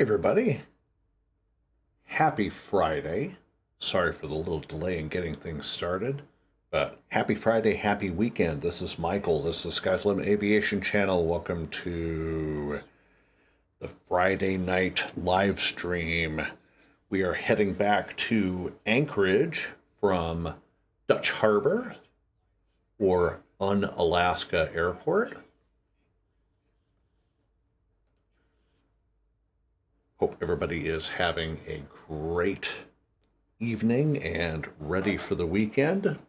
everybody. Happy Friday. Sorry for the little delay in getting things started, but happy Friday, happy weekend. This is Michael. This is Sky's Limit Aviation Channel. Welcome to the Friday night live stream. We are heading back to Anchorage from Dutch Harbor or Unalaska Airport. Hope everybody is having a great evening and ready for the weekend.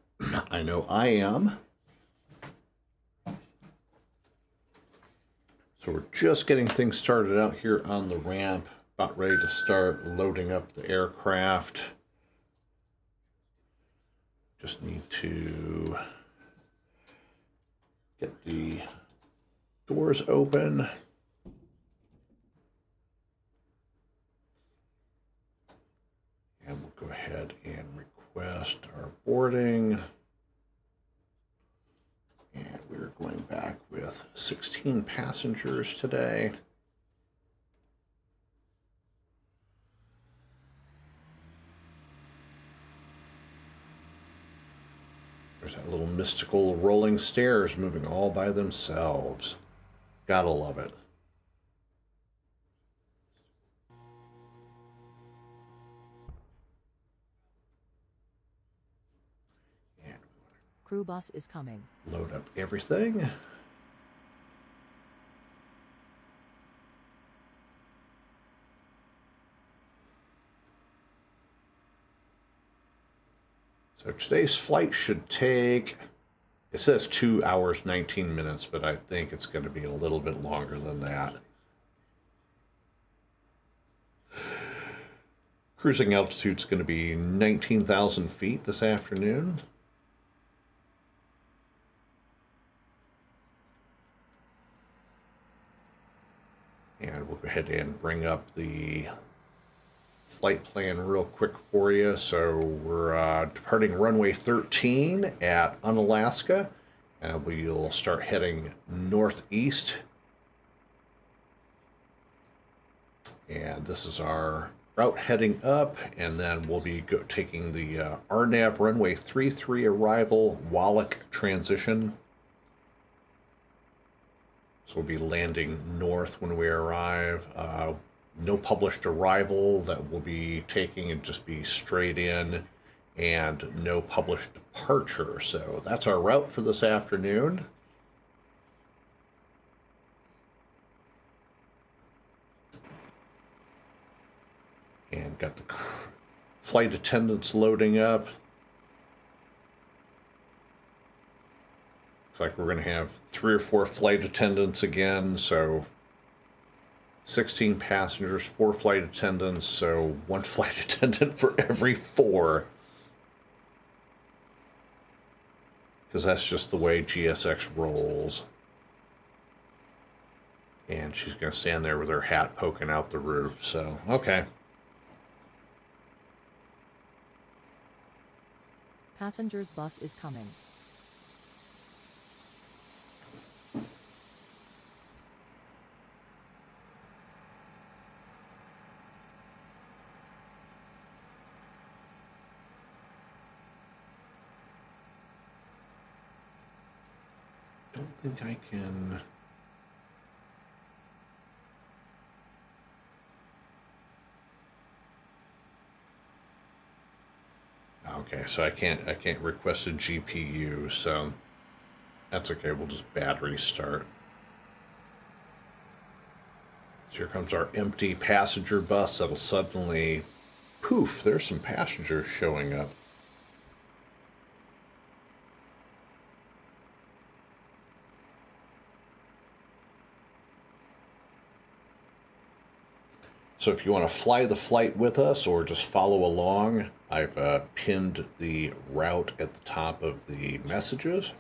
I know I am. So we're just getting things started out here on the ramp, about ready to start loading up the aircraft. Just need to get the doors open. And we'll go ahead and request our boarding. And we're going back with 16 passengers today. There's that little mystical rolling stairs moving all by themselves. Gotta love it. Crew bus is coming. Load up everything. So today's flight should take, it says 2 hours, 19 minutes, but I think it's going to be a little bit longer than that. Cruising altitude is going to be 19,000 feet this afternoon. And we'll go ahead and bring up the flight plan real quick for you. So we're departing runway 13 at Unalaska, and we'll start heading northeast. And this is our route heading up, and then we'll be taking the RNAV runway 33 arrival, Wallach transition. So we'll be landing north when we arrive. No published arrival that we'll be taking, and just be straight in, and no published departure. So that's our route for this afternoon. And got the flight attendants loading up. Looks like we're going to have 3 or 4 flight attendants again, so 16 passengers, 4 flight attendants, so 1 flight attendant for every 4. Because that's just the way GSX rolls. And she's going to stand there with her hat poking out the roof, so okay. Passengers bus is coming. I think I can. Okay, so I can't request a GPU, so that's okay. We'll just battery start. So here comes our empty passenger bus. That'll suddenly, poof, there's some passengers showing up. So if you want to fly the flight with us or just follow along, I've pinned the route at the top of the messages.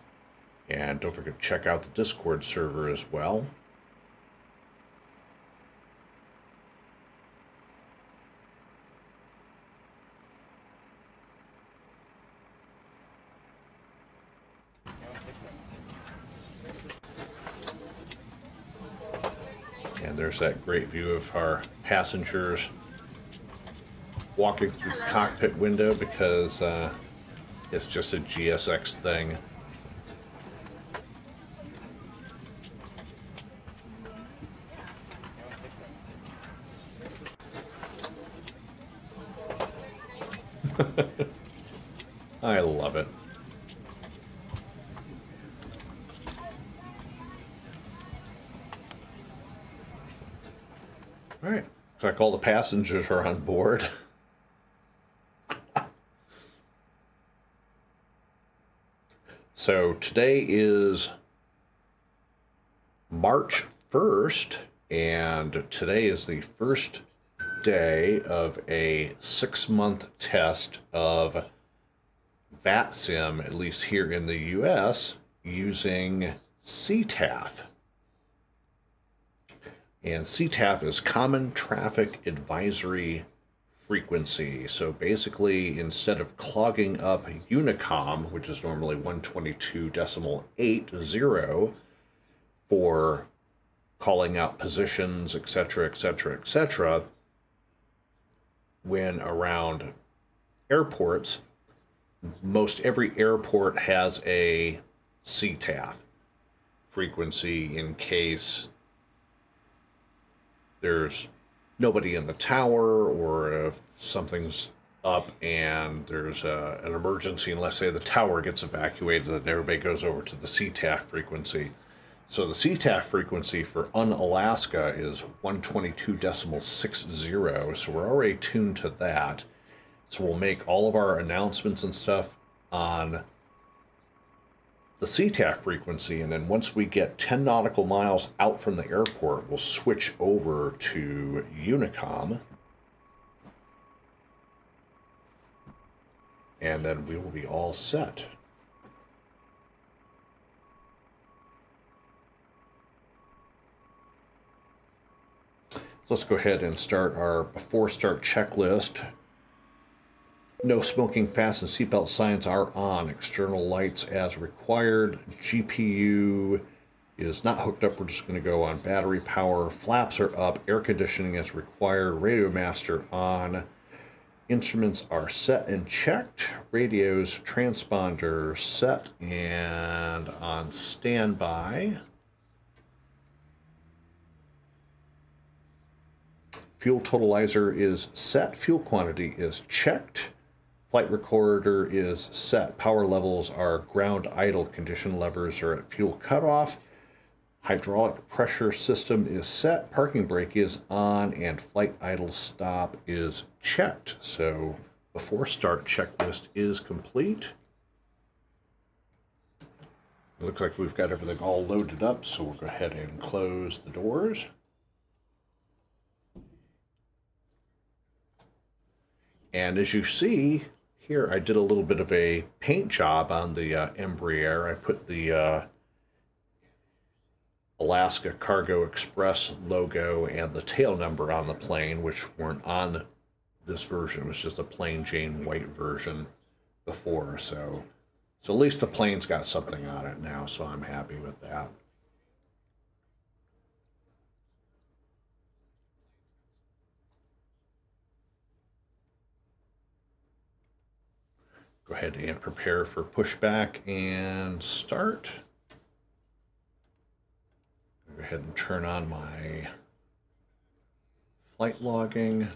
And don't forget to check out the Discord server as well. And there's that great view of our passengers walking through the cockpit window because it's just a GSX thing. I love it. All right. Looks like all the passengers are on board. So today is March 1st, and today is the first day of a 6-month test of VATSIM, at least here in the US, using CTAF. And CTAF is Common Traffic Advisory Frequency. So basically, instead of clogging up Unicom, which is normally 122.80 for calling out positions, etc., etc., etc., when around airports, most every airport has a CTAF frequency in case there's nobody in the tower, or if something's up and there's an emergency, and let's say the tower gets evacuated, then everybody goes over to the CTAF frequency. So the CTAF frequency for Unalaska is 122.60, so we're already tuned to that. So we'll make all of our announcements and stuff on the CTAF frequency, and then once we get 10 nautical miles out from the airport, we'll switch over to Unicom, and then we will be all set. Let's go ahead and start our before start checklist. No smoking, fasten seatbelt signs are on. External lights as required. GPU is not hooked up. We're just going to go on battery power. Flaps are up. Air conditioning is required. Radio master on. Instruments are set and checked. Radios, transponder set and on standby. Fuel totalizer is set. Fuel quantity is checked. Flight recorder is set. Power levels are ground idle. Condition levers are at fuel cutoff. Hydraulic pressure system is set. Parking brake is on, and flight idle stop is checked. So before start checklist is complete. It looks like we've got everything all loaded up, so we'll go ahead and close the doors. And as you see here, I did a little bit of a paint job on the Embraer. I put the Alaska Cargo Express logo and the tail number on the plane, which weren't on this version. It was just a plain Jane white version before. So at least the plane's got something on it now, so I'm happy with that. Go ahead and prepare for pushback and start. Go ahead and turn on my flight logging.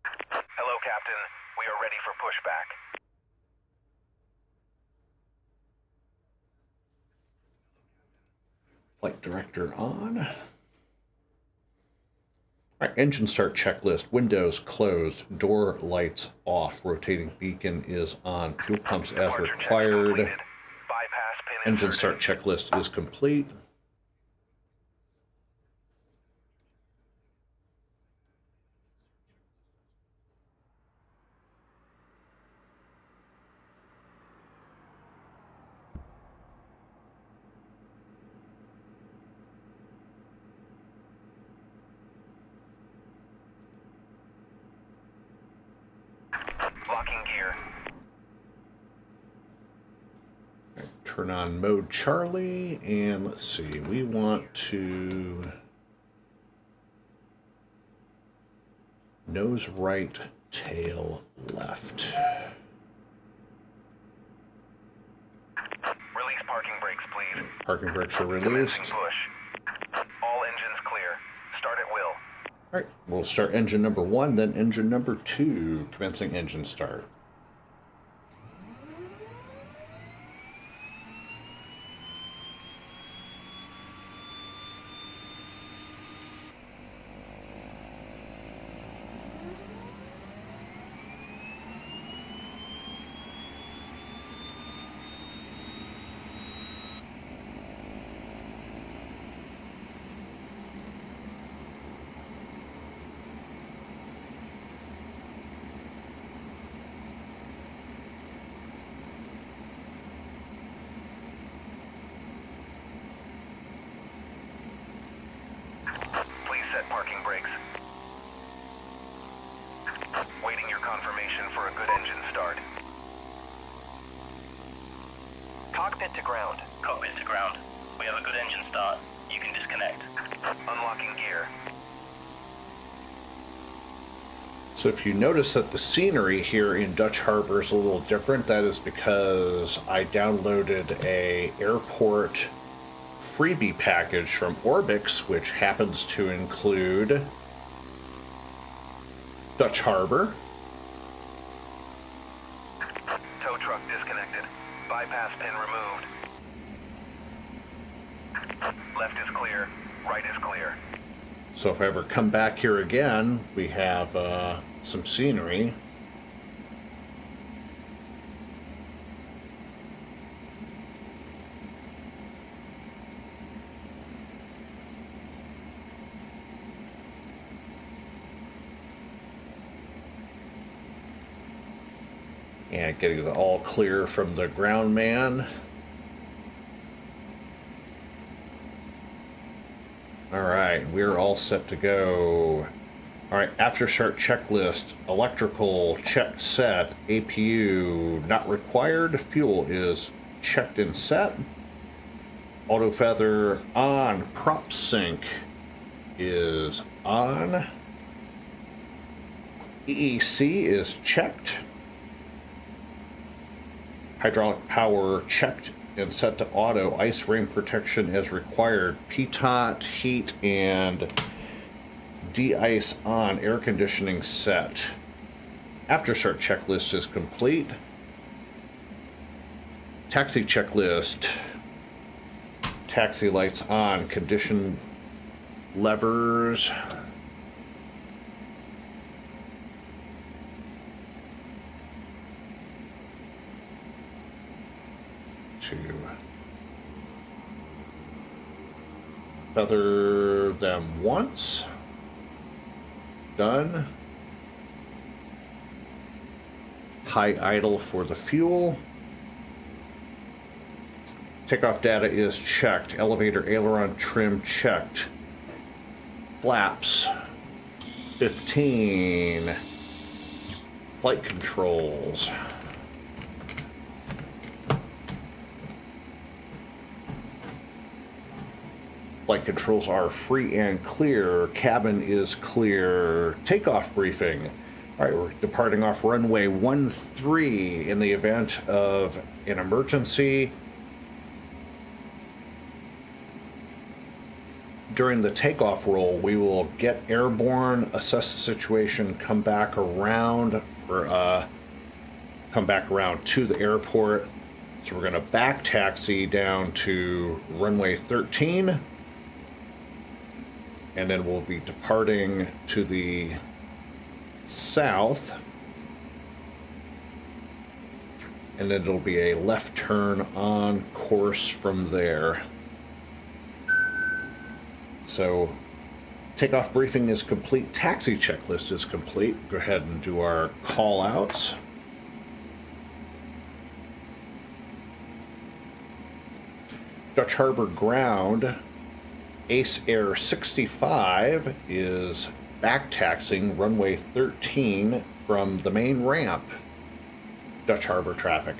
Hello, Captain. We are ready for pushback. Flight director on. All right, engine start checklist. Windows closed. Door lights off. Rotating beacon is on. Fuel pumps as required. Engine start checklist is complete. turn on mode Charlie, and let's see, we want to nose right, tail left. Release parking brakes, please. Parking brakes are released. Commencing push. All engines clear. Start at will. All right, we'll start engine number 1, then engine number 2, commencing engine start. Please set parking brakes. Waiting your confirmation for a good engine start. Cockpit to ground. Cockpit to ground. We have a good engine start. You can disconnect. Unlocking gear. So if you notice that the scenery here in Dutch Harbor is a little different, that is because I downloaded a airport freebie package from Orbix, which happens to include Dutch Harbor, Tow truck disconnected. Bypass pin removed. Left is clear. Right is clear. so if I ever come back here again, we have some scenery. And getting the all clear from the ground man. All right, we're all set to go. All right, after start checklist, electrical check set, APU not required, fuel is checked and set. Auto feather on, prop sync is on. EEC is checked. Hydraulic power checked and set to auto. Ice rain protection as required. PTOT, heat, and de-ice on. Air conditioning set. After start checklist is complete. Taxi checklist. Taxi lights on. Condition levers. To feather them once. Done. High idle for the fuel. Takeoff data is checked. Elevator aileron trim checked. Flaps 15. Flight controls. Flight controls are free and clear. Cabin is clear. Takeoff briefing. All right, we're departing off runway 13 in the event of an emergency. During the takeoff roll, we will get airborne, assess the situation, come back around to the airport. So we're going to back taxi down to runway 13. And then we'll be departing to the south. And then it'll be a left turn on course from there. So, takeoff briefing is complete. Taxi checklist is complete. Go ahead and do our call outs. Dutch Harbor ground. AER65 is back taxiing runway 13 from the main ramp. Dutch Harbor traffic.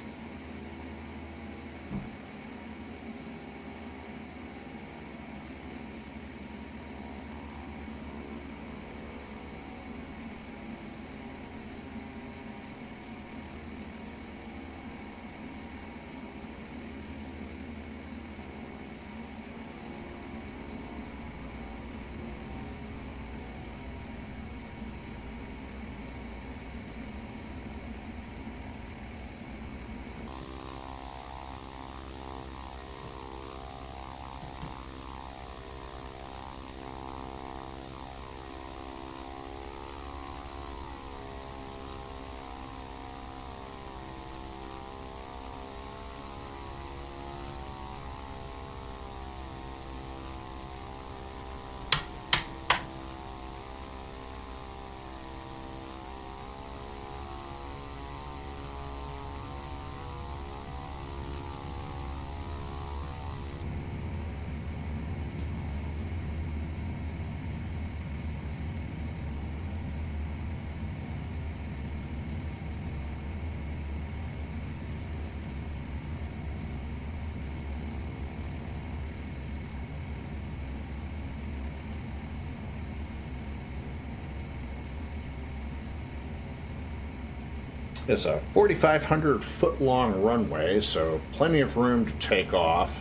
It's a 4,500 foot long runway, so plenty of room to take off.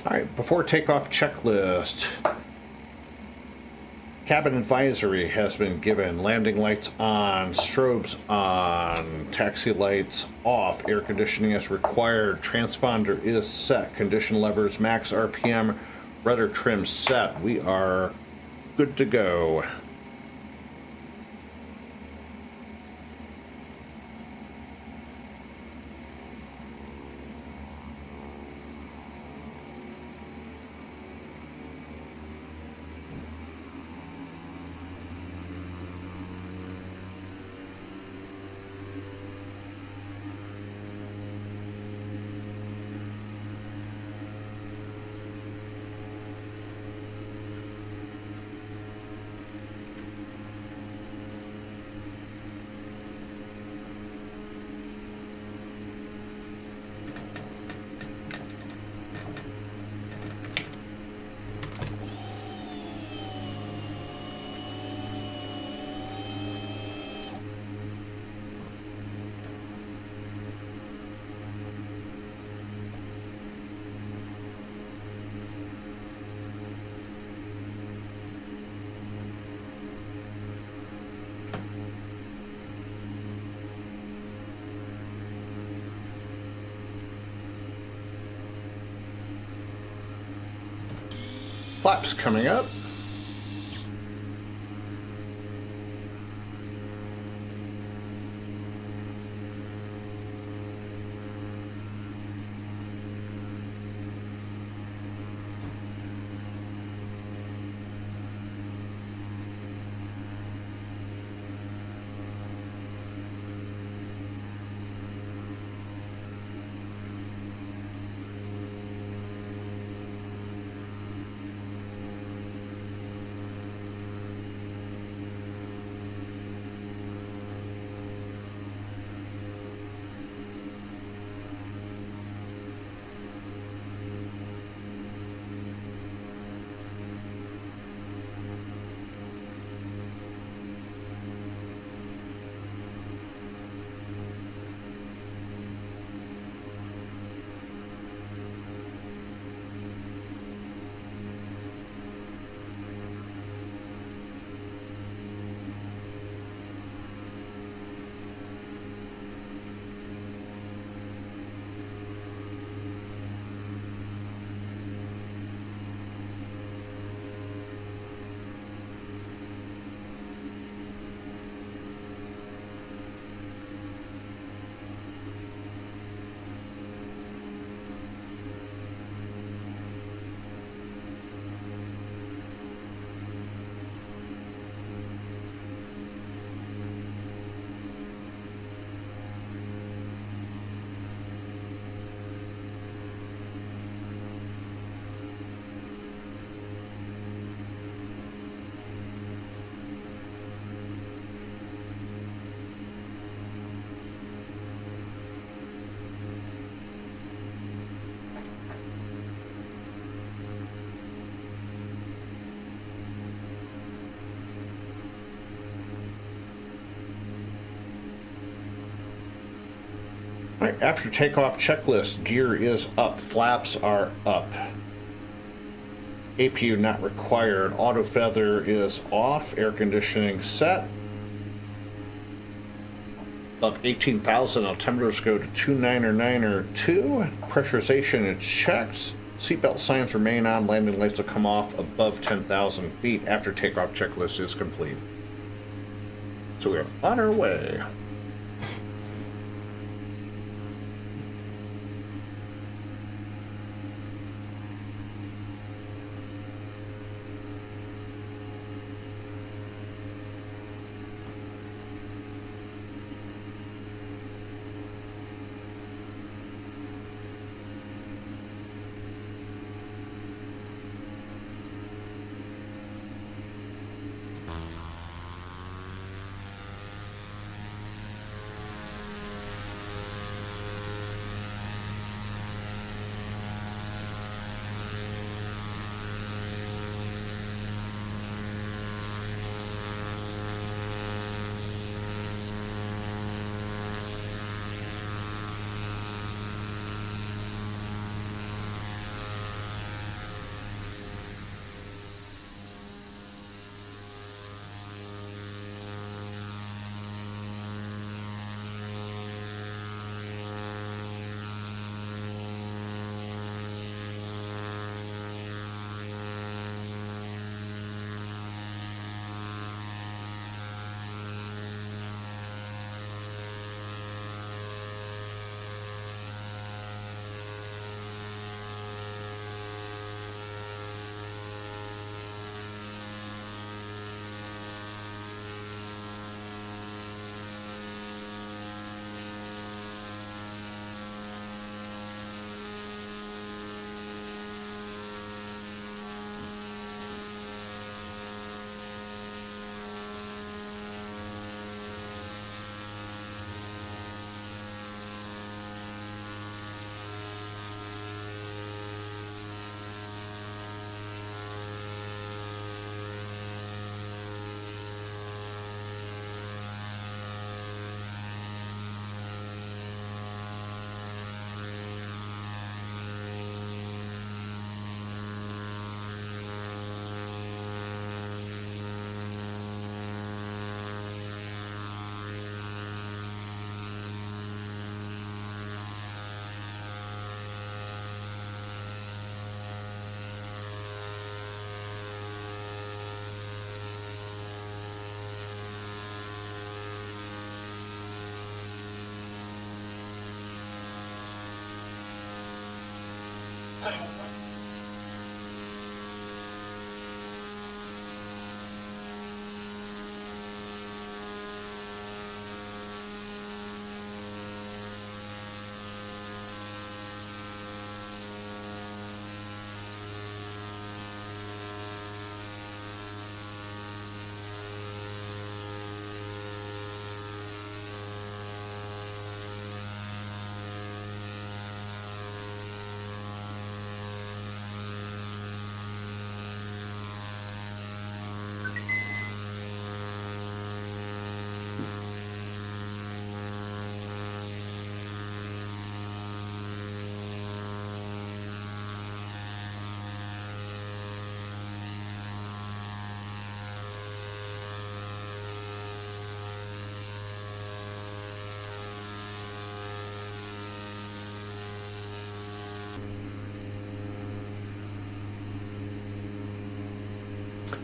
All right, before takeoff checklist. Cabin advisory has been given. Landing lights on, strobes on, taxi lights off, air conditioning is required, transponder is set, condition levers, max RPM, rudder trim set. We are good to go. Flaps coming up. All right, after takeoff checklist, gear is up, flaps are up. APU not required, auto feather is off, air conditioning set. Above 18,000, altimeters go to 29902. Pressurization is checked. Seatbelt signs remain on, landing lights will come off above 10,000 feet after takeoff checklist is complete. So we're on our way.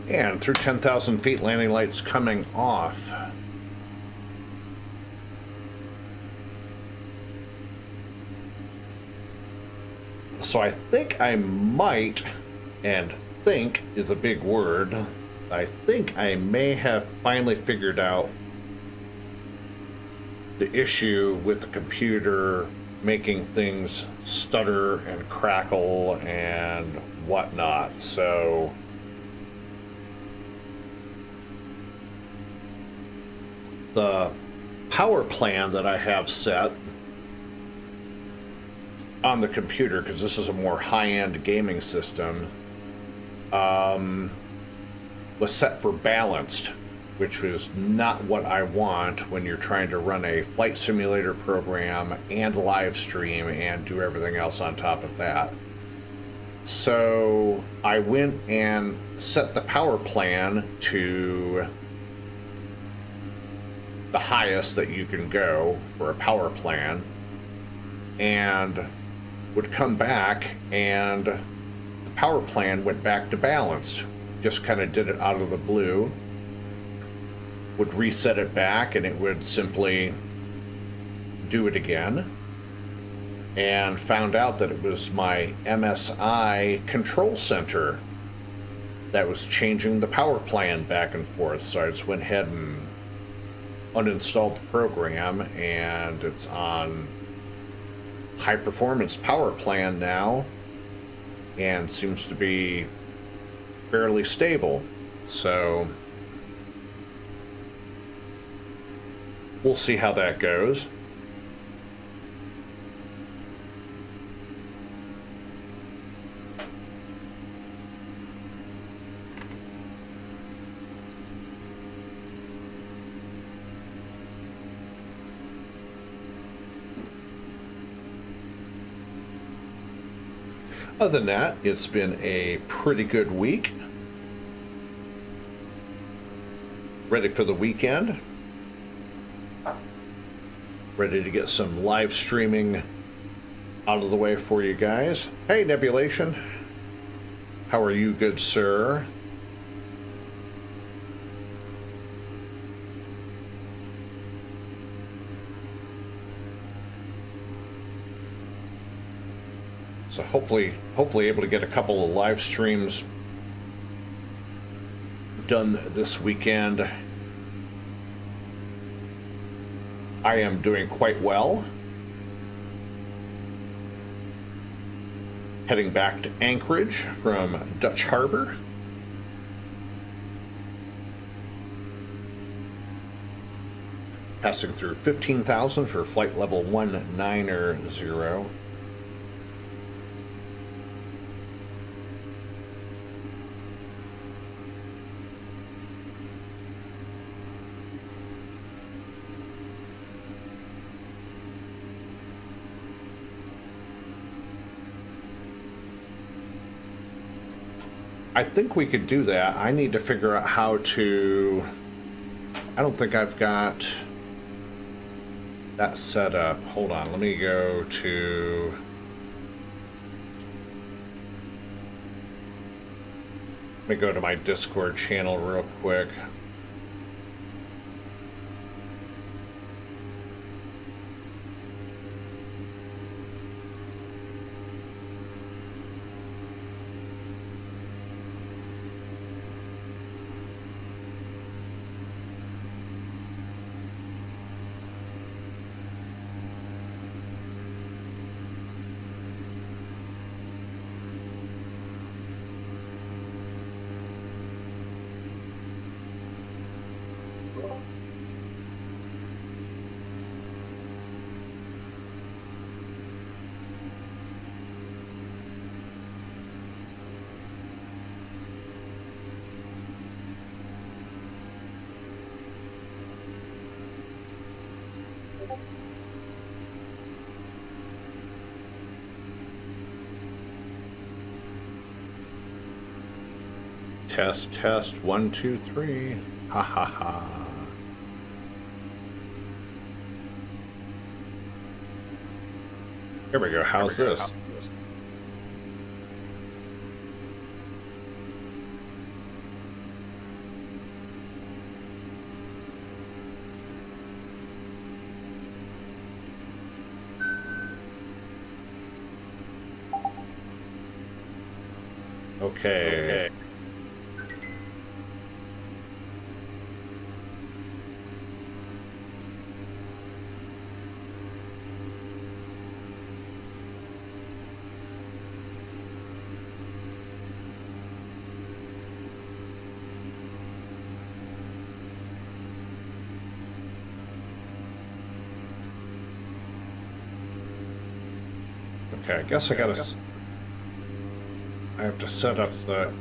And through 10,000 feet, landing lights coming off. So I think I might, and think is a big word, I think I may have finally figured out the issue with the computer making things stutter and crackle and whatnot. So the power plan that I have set on the computer, because this is a more high-end gaming system, was set for balanced. which is not what I want when you're trying to run a flight simulator program and live stream and do everything else on top of that. So I went and set the power plan to the highest that you can go for a power plan, and would come back and the power plan went back to balanced. Just kind of did it out of the blue. Would reset it back and it would simply do it again, and found out that it was my MSI control center that was changing the power plan back and forth. So I just went ahead and uninstalled the program, and it's on high performance power plan now and seems to be fairly stable. So we'll see how that goes. Other than that, it's been a pretty good week. Ready for the weekend. Ready to get some live streaming out of the way for you guys. Hey, Nebulation. How are you, good sir? So hopefully able to get a couple of live streams done this weekend. I am doing quite well. Heading back to Anchorage from Dutch Harbor. Passing through 15,000 for flight level 190. I think we could do that. I need to figure out how to... I don't think I've got that set up. Hold on, let me go to... Let me go to my Discord channel real quick. Test, test, 1, 2, 3. Ha ha ha. Here we go. How's this? Okay. Okay, I guess I gotta... I have to set up the...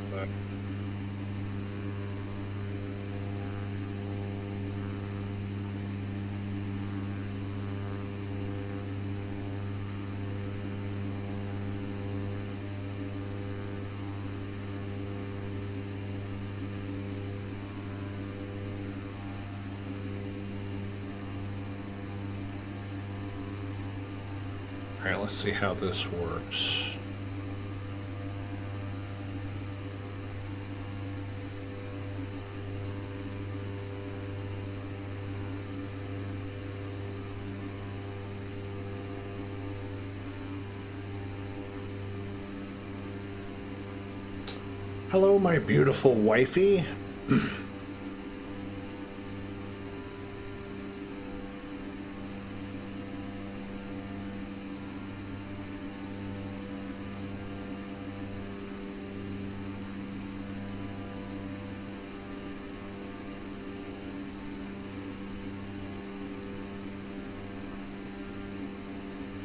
All right, let's see how this works. Hello, my beautiful wifey.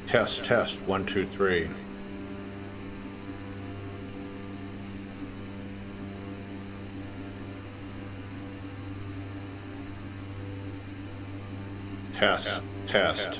Test, test, 1, 2, 3. Test, test.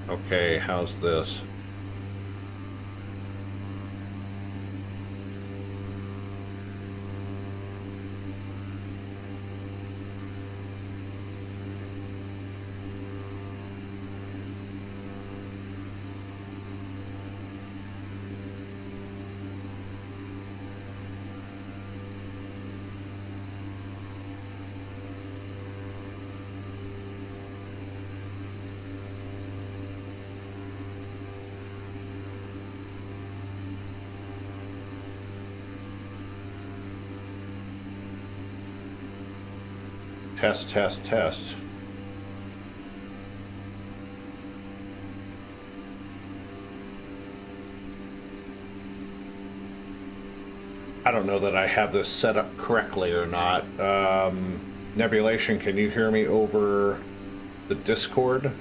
Okay, how's this? Test, test, test. I don't know that I have this set up correctly or not. Nebulation, can you hear me over the Discord?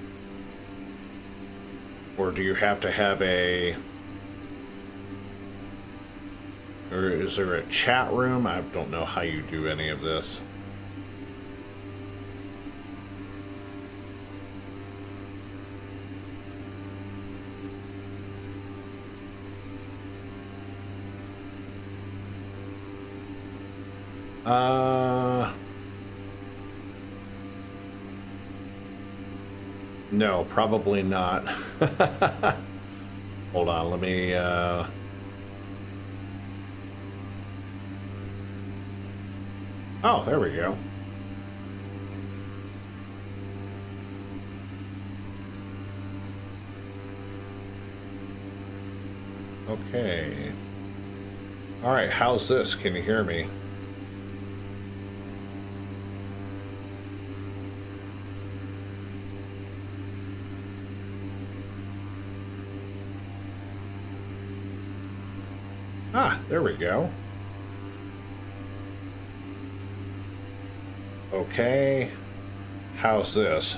Or do you have to have a... Or is there a chat room? I don't know how you do any of this. No, probably not. Hold on, let me, Oh, there we go. Okay. All right, how's this? Can you hear me? Ah, there we go. Okay, how's this?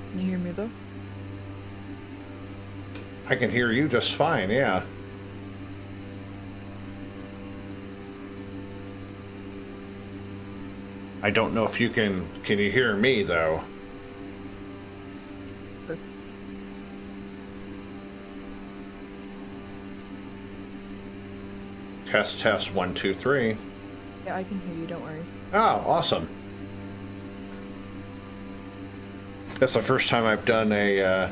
Can you hear me though? I can hear you just fine, yeah. I don't know if you can you hear me though? Sure. Test, test, 1, 2, 3. Yeah, I can hear you, don't worry. Oh, awesome. That's the first time I've done a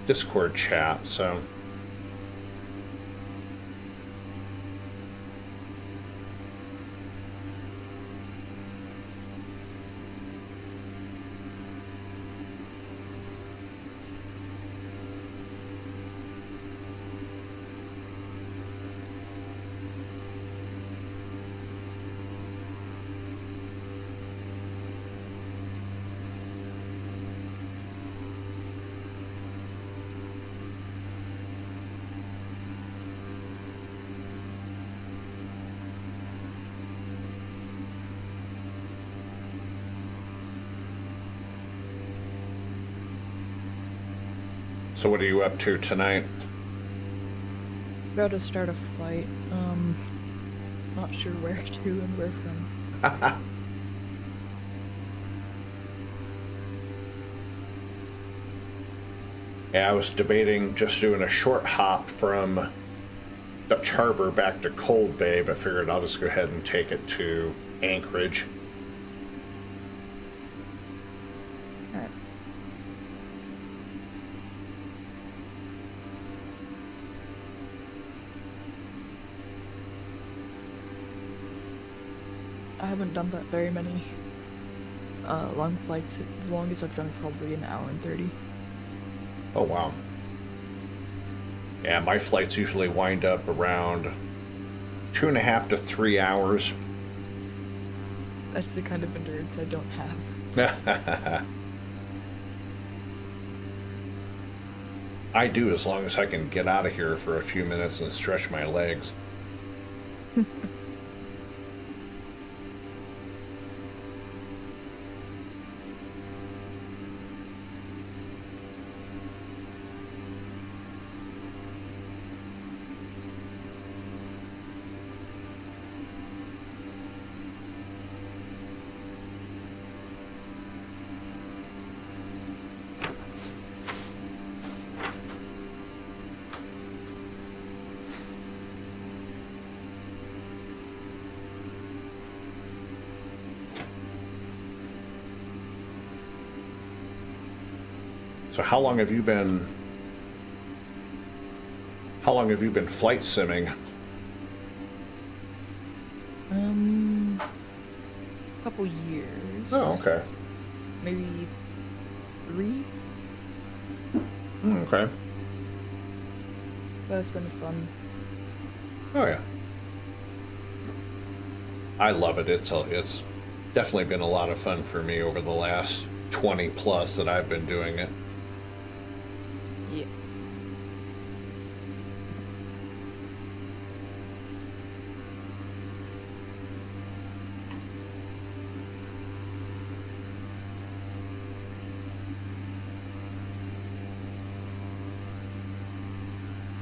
Discord chat, so. So what are you up to tonight? About to start a flight. Not sure where to and where from. Yeah, I was debating just doing a short hop from Dutch Harbor back to Cold Bay, but figured I'll just go ahead and take it to Anchorage. Alright. I haven't done that very many long flights. The longest I've done is probably an hour and 30. Oh, wow. Yeah, my flights usually wind up around 2.5 to 3 hours. That's the kind of endurance I don't have. I do, as long as I can get out of here for a few minutes and stretch my legs. So how long have you been flight simming? Couple years. Oh, okay. Maybe 3? Okay. But it's been fun. Oh yeah. I love it. It's definitely been a lot of fun for me over the last 20 plus that I've been doing it. Yeah.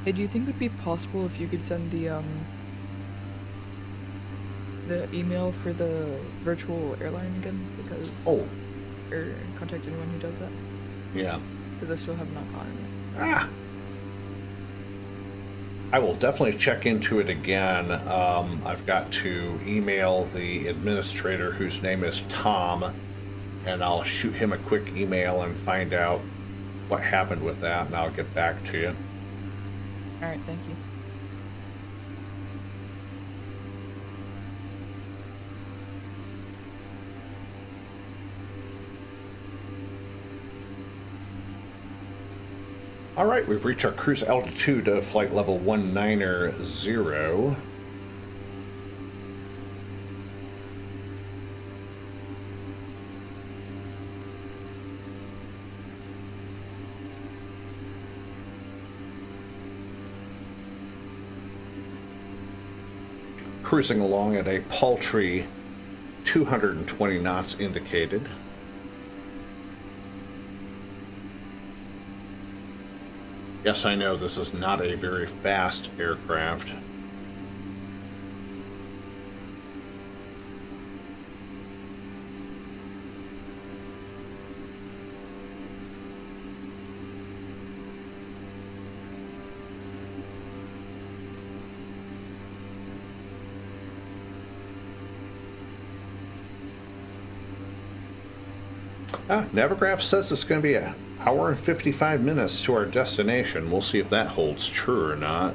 Hey, do you think it would be possible if you could send the email for the virtual airline again? Because or contact anyone who does that? Yeah. Because I still have not gotten it. Ah. I will definitely check into it again. I've got to email the administrator, whose name is Tom, and I'll shoot him a quick email and find out what happened with that, and I'll get back to you. Alright, thank you. All right, we've reached our cruise altitude of flight level 190. Cruising along at a paltry 220 knots indicated. Yes, I know this is not a very fast aircraft. Navigraph says it's going to be an hour and 55 minutes to our destination. We'll see if that holds true or not.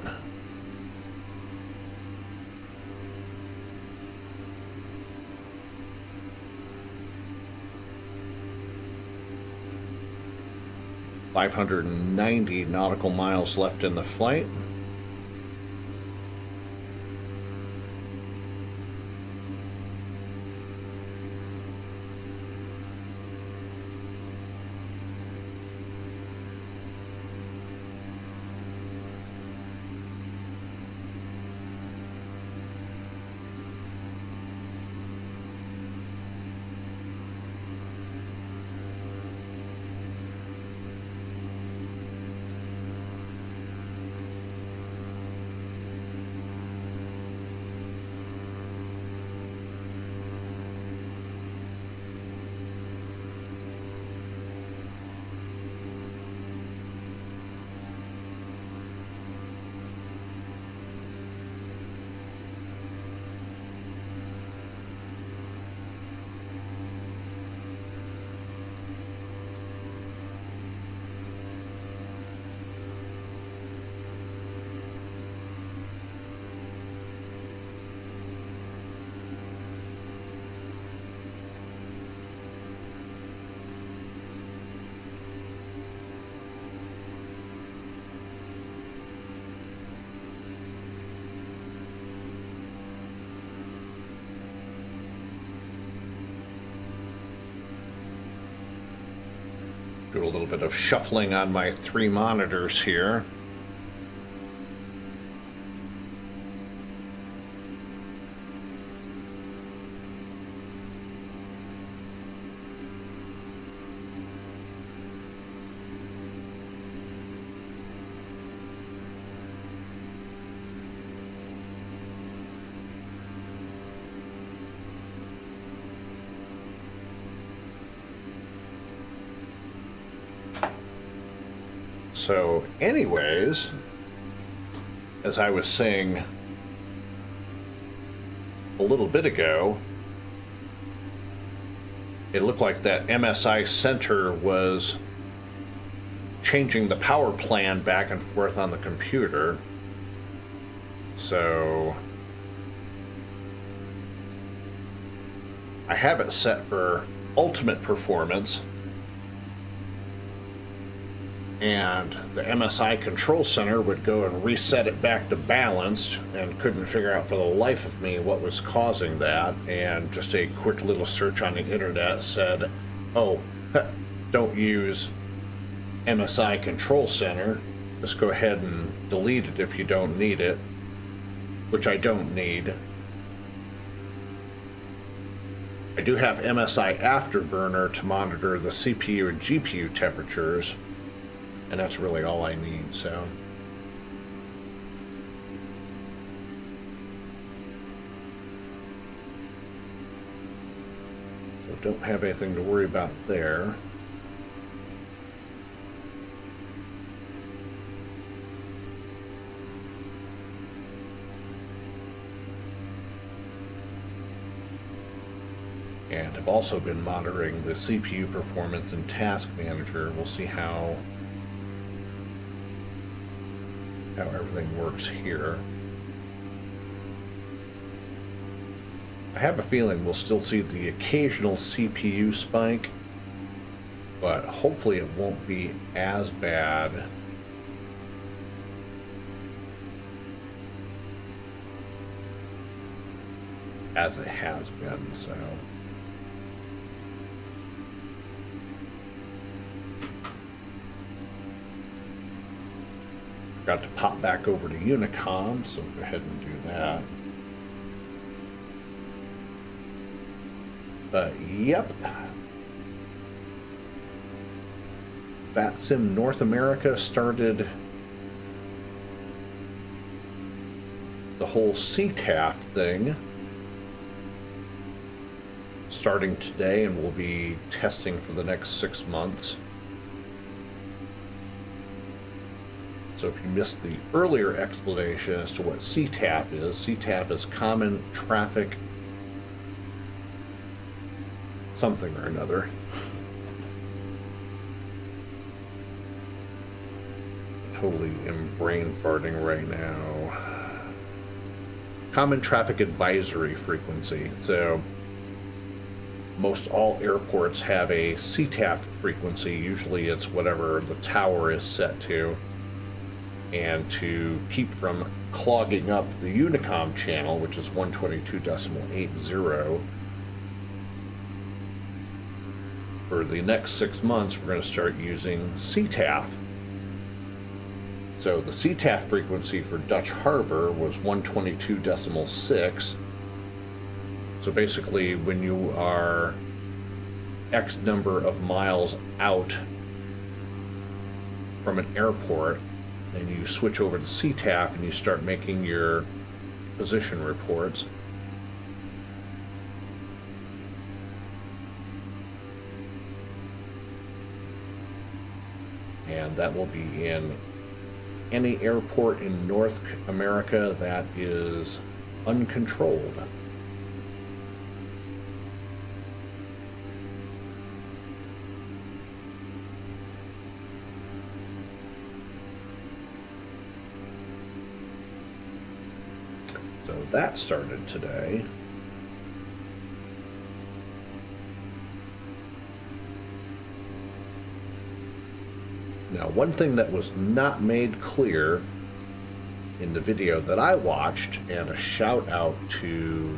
$590 nautical miles left in the flight. a little bit of shuffling on my 3 monitors here. So anyways, as I was saying a little bit ago, it looked like that MSI Center was changing the power plan back and forth on the computer. So I have it set for ultimate performance, and the MSI control center would go and reset it back to balanced, and couldn't figure out for the life of me what was causing that. And just a quick little search on the internet said, oh, don't use MSI control center, just go ahead and delete it if you don't need it, which I don't need. I do have MSI Afterburner to monitor the CPU and GPU temperatures, and that's really all I need, so. Don't have anything to worry about there. And I've also been monitoring the CPU performance in Task Manager. We'll see how everything works here. I have a feeling we'll still see the occasional CPU spike, but hopefully it won't be as bad as it has been, so. Got to pop back over to Unicom, so go ahead and do that. But yep. VATSIM North America started the whole CTAF thing starting today, and we'll be testing for the next 6 months. So if you missed the earlier explanation as to what CTAF is Common Traffic something or another. Totally am brain farting right now. Common Traffic Advisory Frequency. So most all airports have a CTAF frequency. Usually it's whatever the tower is set to. And to keep from clogging up the Unicom channel, which is 122.80, for the next 6 months, we're going to start using CTAF. So the CTAF frequency for Dutch Harbor was 122.6. So basically, when you are X number of miles out from an airport, and you switch over to CTAF and you start making your position reports. And that will be in any airport in North America that is uncontrolled. So that started today. Now, one thing that was not made clear in the video that I watched, and a shout out to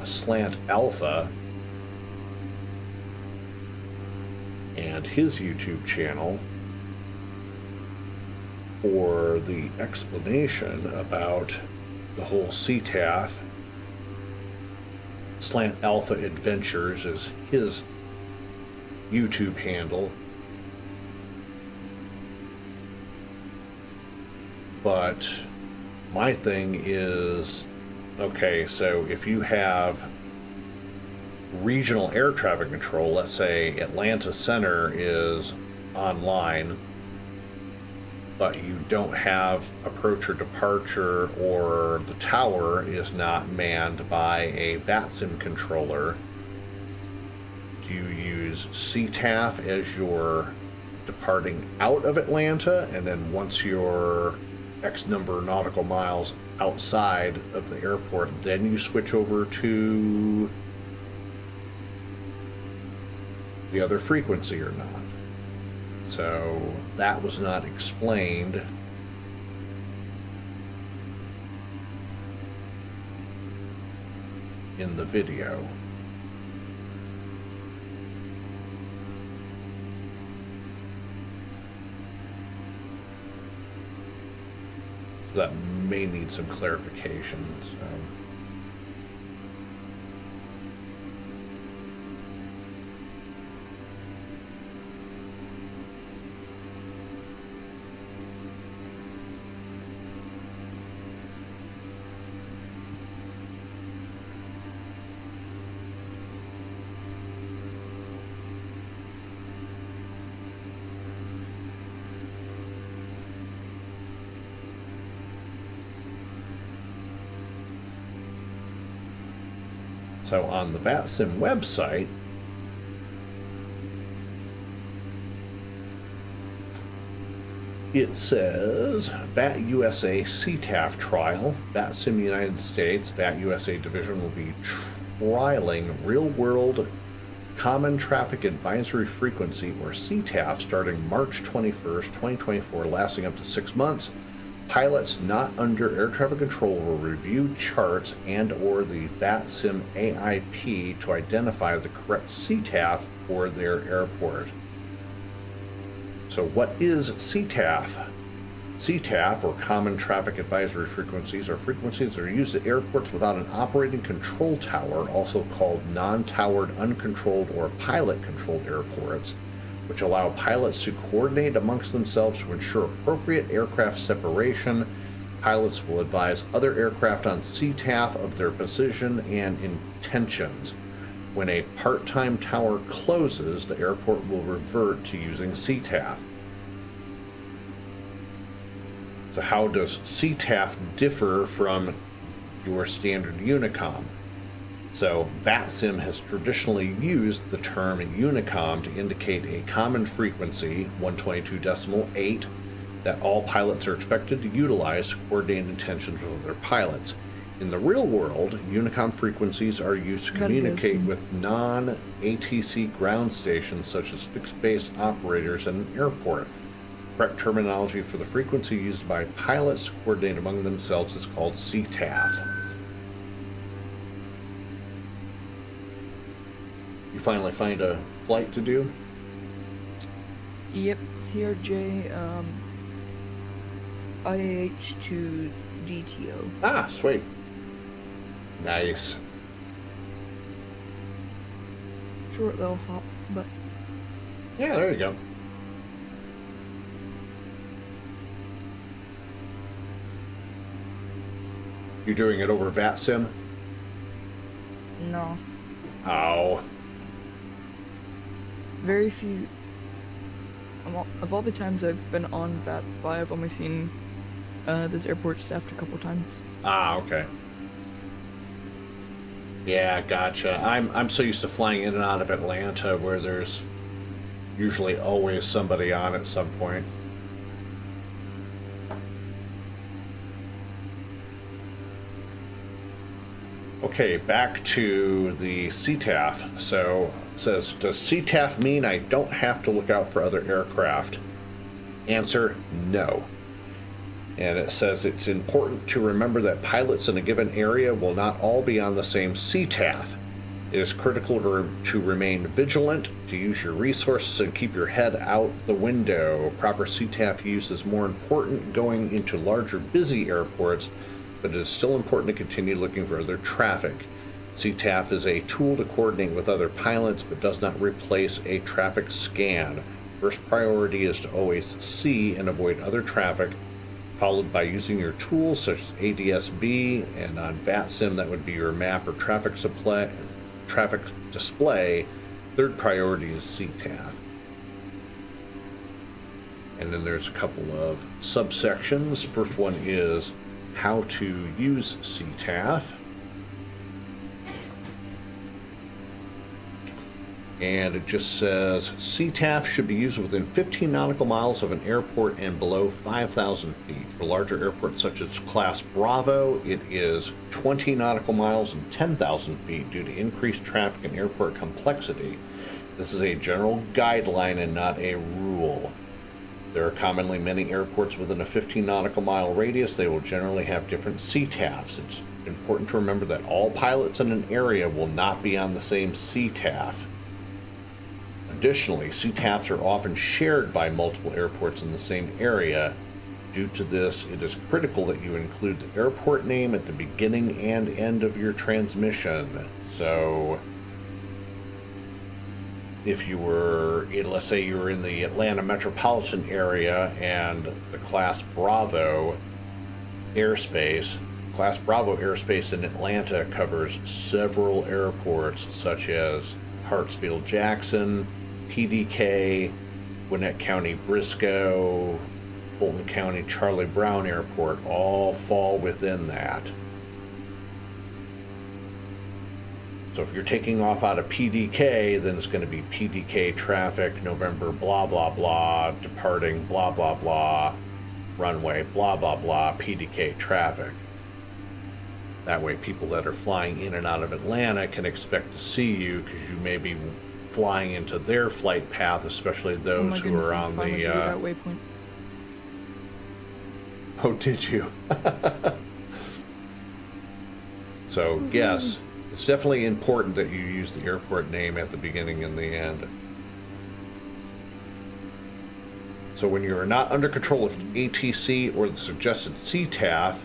Slant Alpha, and his YouTube channel for the explanation about the whole CTAF. Slant Alpha Adventures is his YouTube handle. But my thing is, okay, so if you have regional air traffic control, let's say Atlanta Center is online, but you don't have approach or departure, or the tower is not manned by a VATSIM controller, do you use CTAF as your departing out of Atlanta, and then once you're X number of nautical miles outside of the airport, then you switch over to the other frequency or not? So that was not explained. In the video. So that may need some clarification. So. So on the VATSIM website, it says VAT USA CTAF trial. VATSIM United States, VAT USA division will be trialing real-world Common Traffic Advisory Frequency, or CTAF, starting March 21st, 2024, lasting up to 6 months. Pilots not under air traffic control will review charts and or the VATSIM AIP to identify the correct CTAF for their airport. So what is CTAF? CTAF, or Common Traffic Advisory Frequencies, are frequencies that are used at airports without an operating control tower, also called non-towered, uncontrolled, or pilot-controlled airports, which allow pilots to coordinate amongst themselves to ensure appropriate aircraft separation. Pilots will advise other aircraft on CTAF of their position and intentions. When a part-time tower closes, the airport will revert to using CTAF. So how does CTAF differ from your standard Unicom? So VATSIM has traditionally used the term Unicom to indicate a common frequency, 122.8, that all pilots are expected to utilize to coordinate intentions with other pilots. In the real world, Unicom frequencies are used to communicate with non-ATC ground stations such as fixed-base operators at an airport. Correct terminology for the frequency used by pilots to coordinate among themselves is called CTAF. You finally find a flight to do? Yep, CRJ, IAH to DTO. Ah, sweet. Nice. Short little hop, but Yeah, there you go. You're doing it over VATSIM? no. Oh. Very few. Of all the times I've been on VATSIM, I've only seen this airport staffed a couple times. Ah, okay. Yeah, gotcha. I'm so used to flying in and out of Atlanta where there's usually always somebody on at some point. Okay, back to the CTAF. So it says, does CTAF mean I don't have to look out for other aircraft? Answer, no. And it says it's important to remember that pilots in a given area will not all be on the same CTAF. It is critical to remain vigilant, to use your resources and keep your head out the window. Proper CTAF use is more important going into larger, busy airports, but it is still important to continue looking for other traffic. CTAF is a tool to coordinate with other pilots, but does not replace a traffic scan. First priority is to always see and avoid other traffic, followed by using your tools such as ADS-B, and on VATSIM that would be your map or traffic display. Third priority is CTAF. And then there's a couple of subsections. First one is how to use CTAF. And it just says CTAF should be used within 15 nautical miles of an airport and below 5,000 feet. For larger airports such as Class Bravo, it is 20 nautical miles and 10,000 feet due to increased traffic and airport complexity. This is a general guideline and not a rule. There are commonly many airports within a 15 nautical mile radius. They will generally have different CTAFs. It's important to remember that all pilots in an area will not be on the same CTAF. Additionally, CTAFs are often shared by multiple airports in the same area. Due to this, it is critical that you include the airport name at the beginning and end of your transmission. So, if you were, let's say you were in the Atlanta metropolitan area and the Class Bravo airspace in Atlanta covers several airports such as Hartsfield-Jackson, PDK, Gwinnett County Briscoe, Fulton County Charlie Brown Airport, all fall within that. So if you're taking off out of PDK, then it's going to be PDK traffic, November blah blah blah, departing blah blah blah, runway blah blah blah, PDK traffic. That way people that are flying in and out of Atlanta can expect to see you because you may be flying into their flight path, especially those who are on the waypoints. Oh, did you? So yes, it's definitely important that you use the airport name at the beginning and the end. So when you are not under control of ATC or the suggested CTAF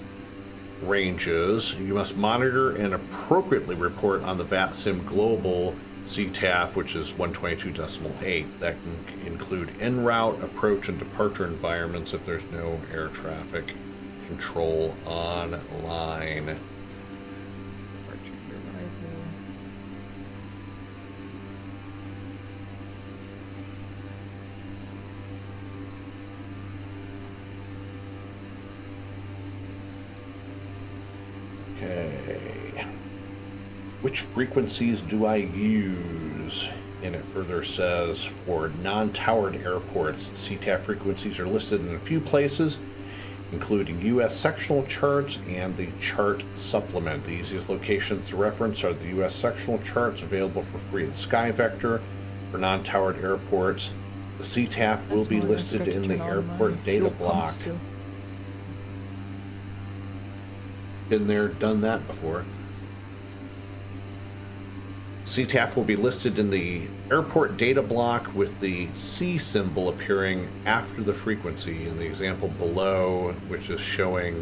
ranges, you must monitor and appropriately report on the VATSIM global CTAF, which is 122.8. That can include en route, approach, and departure environments if there's no air traffic control online. Okay. Which frequencies do I use? And it further says for non-towered airports, CTAF frequencies are listed in a few places, including U.S. sectional charts and the chart supplement. The easiest locations to reference are the U.S. sectional charts available for free at SkyVector. For non-towered airports, the CTAF will be listed in the airport data block. Been there, done that before. CTAF will be listed in the airport data block with the C symbol appearing after the frequency. In the example below, which is showing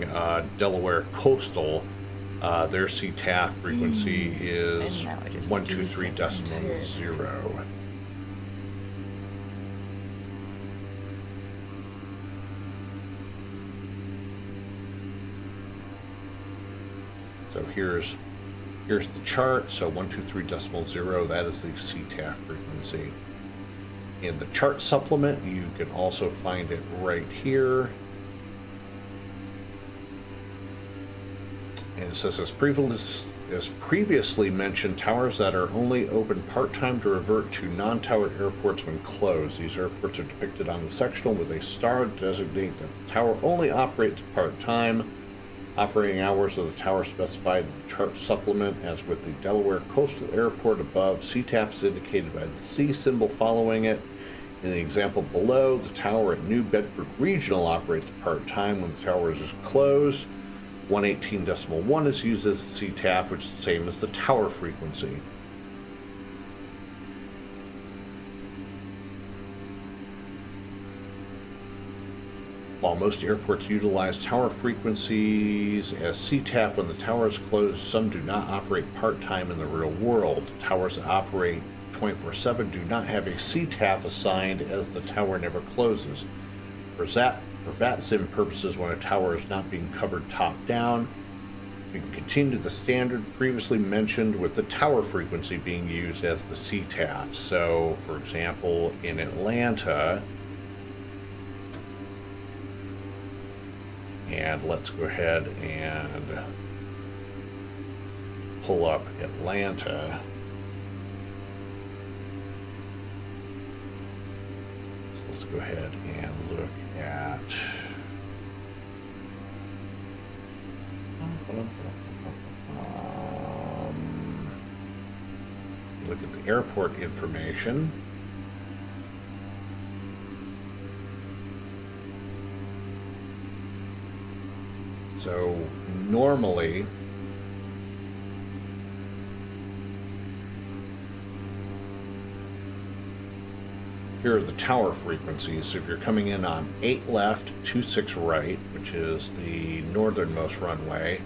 Delaware Coastal, their CTAF frequency is 123.0. So here's the chart. So 123.0, that is the CTAF frequency. In the chart supplement, you can also find it right here. And it says, as previously mentioned, towers that are only open part-time to revert to non-towered airports when closed. These airports are depicted on the sectional with a star to designate that the tower only operates part-time. Operating hours of the tower specified in the chart supplement, as with the Delaware Coastal Airport above. CTAF is indicated by the C symbol following it. In the example below, the tower at New Bedford Regional operates part-time when the tower is closed. 118.1 is used as the CTAF, which is the same as the tower frequency. While most airports utilize tower frequencies as CTAF when the tower is closed, some do not operate part-time in the real world. Towers that operate 24/7 do not have a CTAF assigned as the tower never closes. For VATSIM purposes, when a tower is not being covered top-down, you can continue the standard previously mentioned with the tower frequency being used as the CTAF. So, for example, in Atlanta, and let's go ahead and pull up Atlanta. So let's go ahead and look at look at the airport information. So normally here are the tower frequencies. So if you're coming in on 8 left, 26 right, which is the northernmost runway,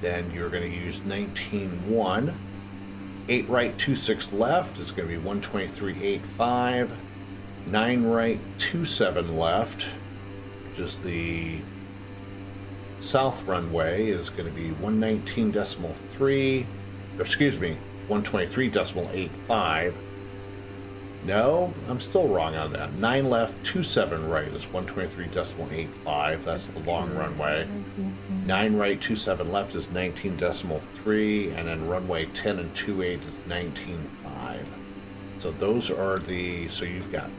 then you're going to use 19.1. 8 right, 26 left is going to be 123.85. 9 right, 27 left, which is the south runway, is going to be 119.3. Excuse me, 123.85. No, I'm still wrong on that. 9 left, 27 right is 123.85. That's the long runway. 9 right, 27 left is 19.3, and then runway 10 and 28 is 19.5. So those are the, so you've got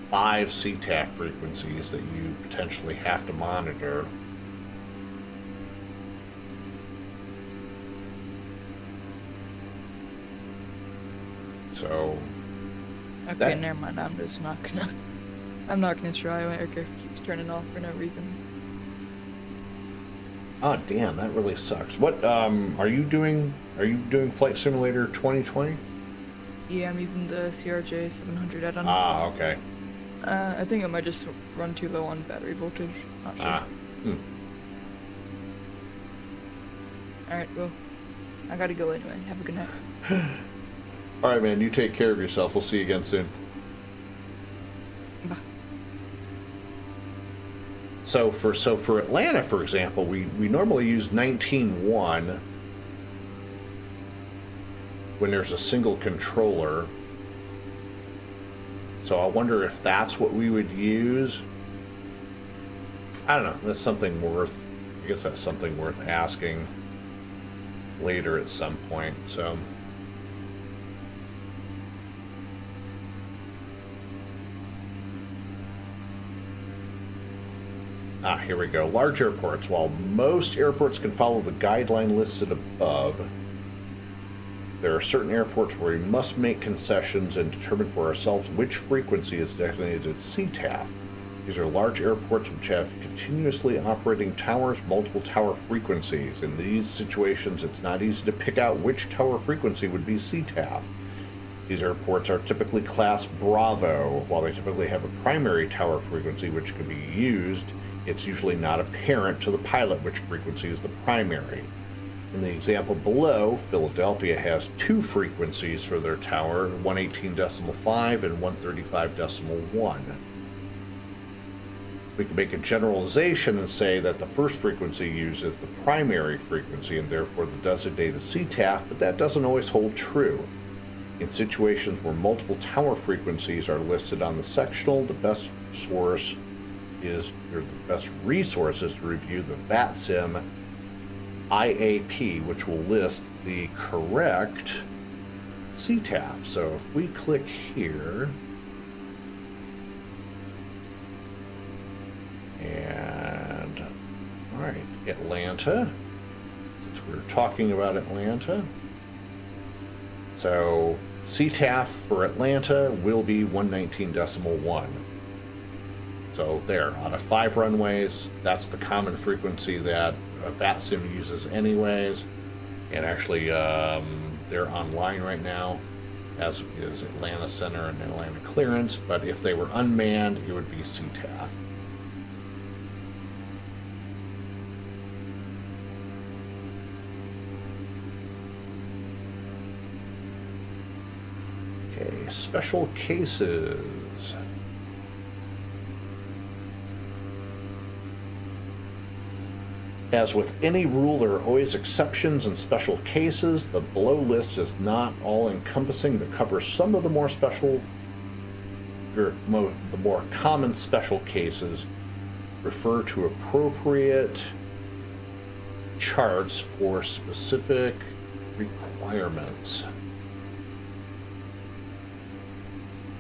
5 CTAF frequencies that you potentially have to monitor. So Okay, never mind. I'm not gonna try. My aircraft keeps turning off for no reason. Oh damn, that really sucks. What are you doing? Are you doing Flight Simulator 2020? Yeah, I'm using the CRJ 700 add-on. Ah, okay. I think it might just run too low on battery voltage. Not sure. Alright, well, I gotta go anyway. Have a good night. All right, man. You take care of yourself. We'll see you again soon. Bye. So for Atlanta, for example, we normally use 19.1 when there's a single controller. So I wonder if that's what we would use. I don't know. That's something worth. I guess that's something worth asking later at some point. So. Here we go. Large airports. While most airports can follow the guideline listed above, there are certain airports where we must make concessions and determine for ourselves which frequency is designated CTAF. These are large airports which have continuously operating towers, multiple tower frequencies. In these situations, it's not easy to pick out which tower frequency would be CTAF. These airports are typically class Bravo. While they typically have a primary tower frequency which can be used, it's usually not apparent to the pilot which frequency is the primary. In the example below, Philadelphia has 2 frequencies for their tower, 118.5 and 135.1. We can make a generalization and say that the first frequency used is the primary frequency and therefore the designated CTAF, but that doesn't always hold true. In situations where multiple tower frequencies are listed on the sectional, the best resource is to review the VATSIM IAP, which will list the correct CTAF. So if we click here, and all right, Atlanta, since we're talking about Atlanta, so CTAF for Atlanta will be 119.1. So there, out of 5 runways, that's the common frequency that VATSIM uses anyways. And actually, they're online right now, as is Atlanta Center and Atlanta Clearance. But if they were unmanned, it would be CTAF. special cases. As with any rule, there are always exceptions and special cases. The below list is not all-encompassing, but covers some of the more special, or the more common special cases. Refer to appropriate charts for specific requirements.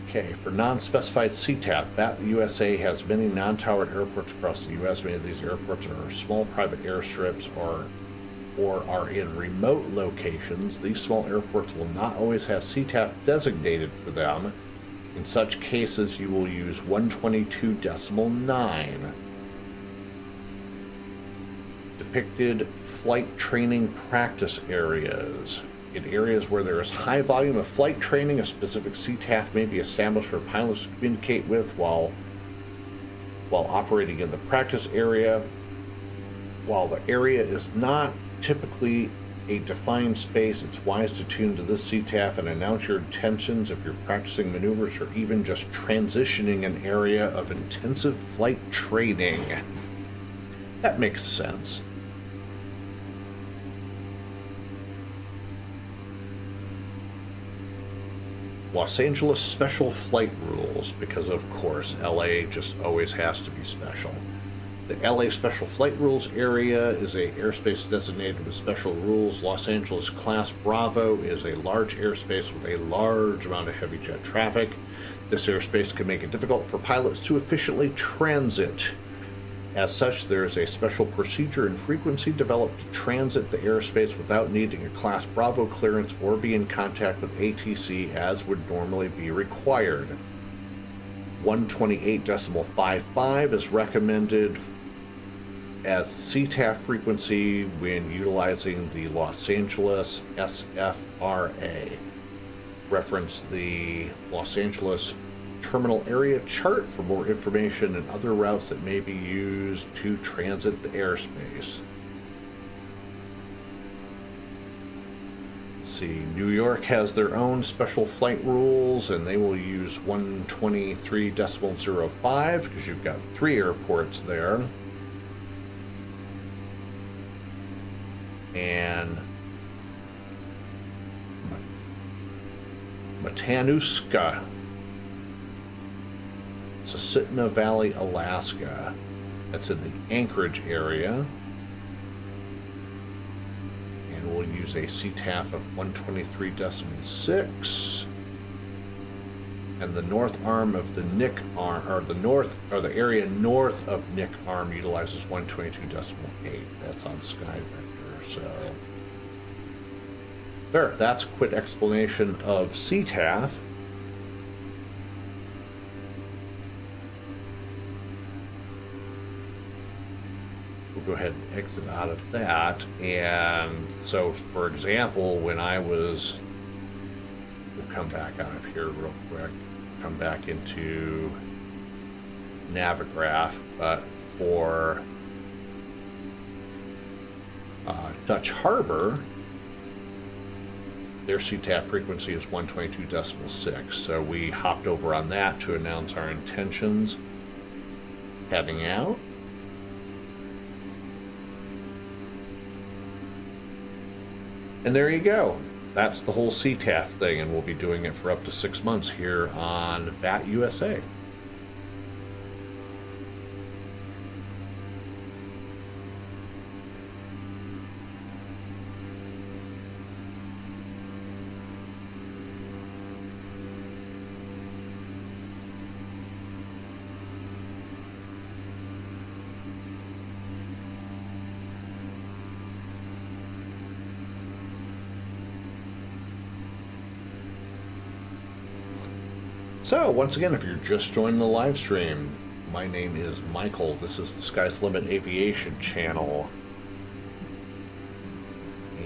Okay, for non-specified CTAP, VAT USA has many non-towered airports across the U.S. Many of these airports are small private airstrips or are in remote locations. These small airports will not always have CTAP designated for them. In such cases, you will use 122.9. Depicted flight training practice areas. In areas where there is high volume of flight training, a specific CTAF may be established for pilots to communicate with while operating in the practice area. While the area is not typically a defined space, it's wise to tune to this CTAF and announce your intentions if you're practicing maneuvers or even just transitioning an area of intensive flight training. That makes sense. Los Angeles special flight rules, because of course LA just always has to be special. The LA special flight rules area is a airspace designated with special rules. Los Angeles Class Bravo is a large airspace with a large amount of heavy jet traffic. This airspace can make it difficult for pilots to efficiently transit. As such, there is a special procedure and frequency developed to transit the airspace without needing a Class Bravo clearance or be in contact with ATC as would normally be required. 128.55 is recommended as CTAF frequency when utilizing the Los Angeles SFRA. Reference the Los Angeles Terminal Area Chart for more information and other routes that may be used to transit the airspace. Let's see, New York has their own special flight rules, and they will use 123.05 because you've got 3 airports there. And Matanuska, Susitna Valley, Alaska. That's in the Anchorage area. And we'll use a CTAF of 123.6. And the north arm of the Nick arm, or the area north of Nick arm utilizes 122.8. That's on SkyVector, so. There, that's a quick explanation of CTAF. We'll go ahead and exit out of that. And so, for example, when I was, we'll come back out of here real quick, come back into Navigraph, but for Dutch Harbor, their CTAF frequency is 122.6. So we hopped over on that to announce our intentions heading out. And there you go. That's the whole CTAF thing, and we'll be doing it for up to 6 months here on VAT USA. So, once again, if you're just joining the live stream, my name is Michael. This is the Sky's Limit Aviation channel.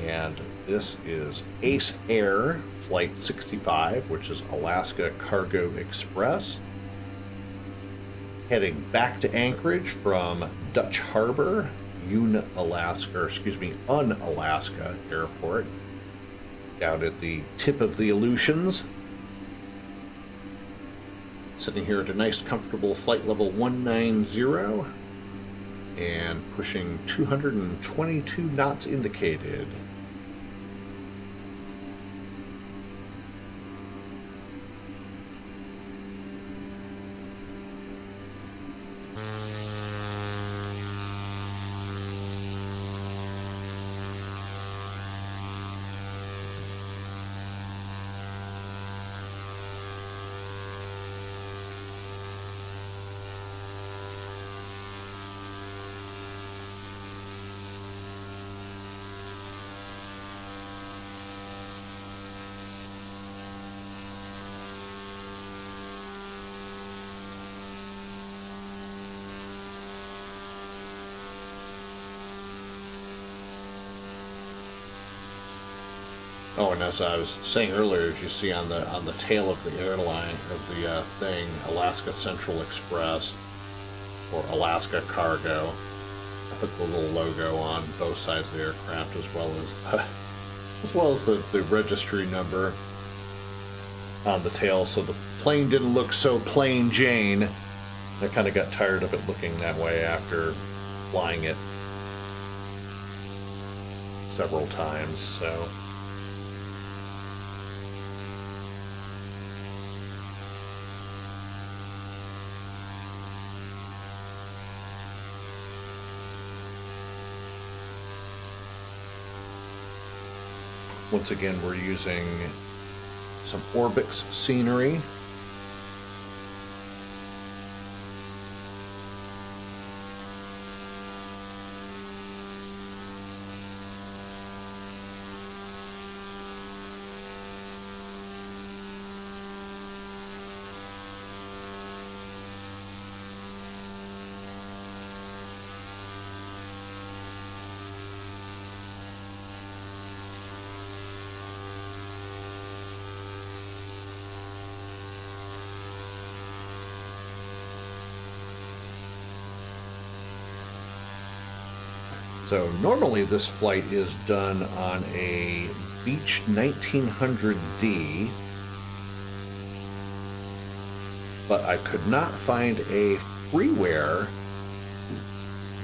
And this is Ace Air Flight 65, which is Alaska Cargo Express. Heading back to Anchorage from Dutch Harbor, Unalaska Airport, down at the tip of the Aleutians. sitting here at a nice, comfortable flight level 190 and pushing 222 knots indicated. Oh, and as I was saying earlier, as you see on the tail of the airline of the thing, Alaska Central Express or Alaska Cargo, I put the little logo on both sides of the aircraft as well as the registry number on the tail, so the plane didn't look so plain Jane. I kind of got tired of it looking that way after flying it several times. So. Once again, we're using some Orbix scenery. So normally this flight is done on a Beech 1900D, but I could not find a freeware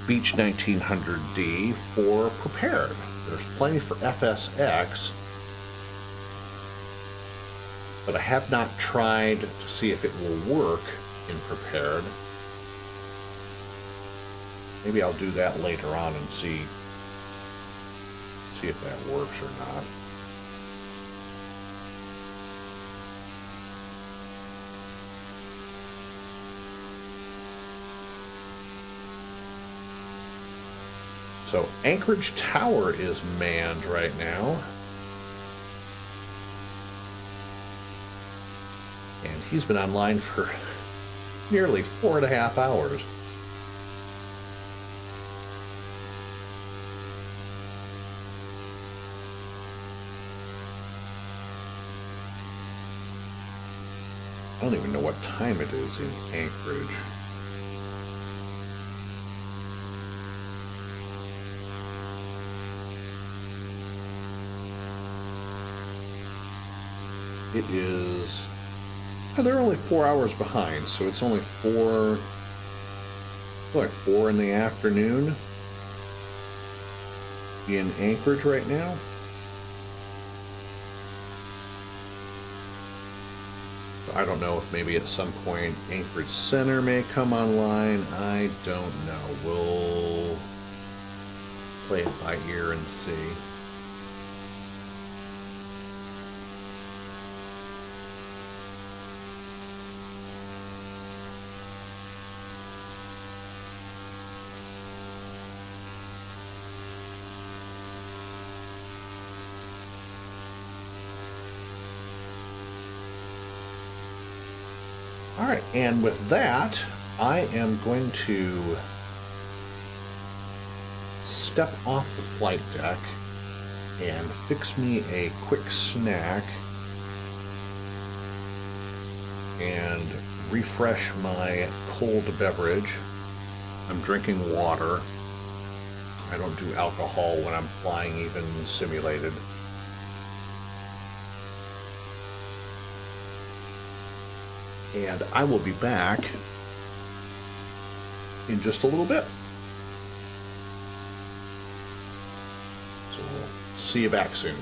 Beech 1900D for Prepared. There's plenty for FSX, but I have not tried to see if it will work in Prepared. Maybe I'll do that later on and see if that works or not. So Anchorage Tower is manned right now. And he's been online for nearly 4.5 hours. I don't even know what time it is in Anchorage. It is... Oh, they're only 4 hours behind, so it's only 4 in the afternoon in Anchorage right now. I don't know if maybe at some point Anchorage Center may come online. I don't know. We'll play it by ear and see. All right, and with that, I am going to step off the flight deck and fix me a quick snack and refresh my cold beverage. I'm drinking water. I don't do alcohol when I'm flying, even simulated. And I will be back in just a little bit. So we'll see you back soon.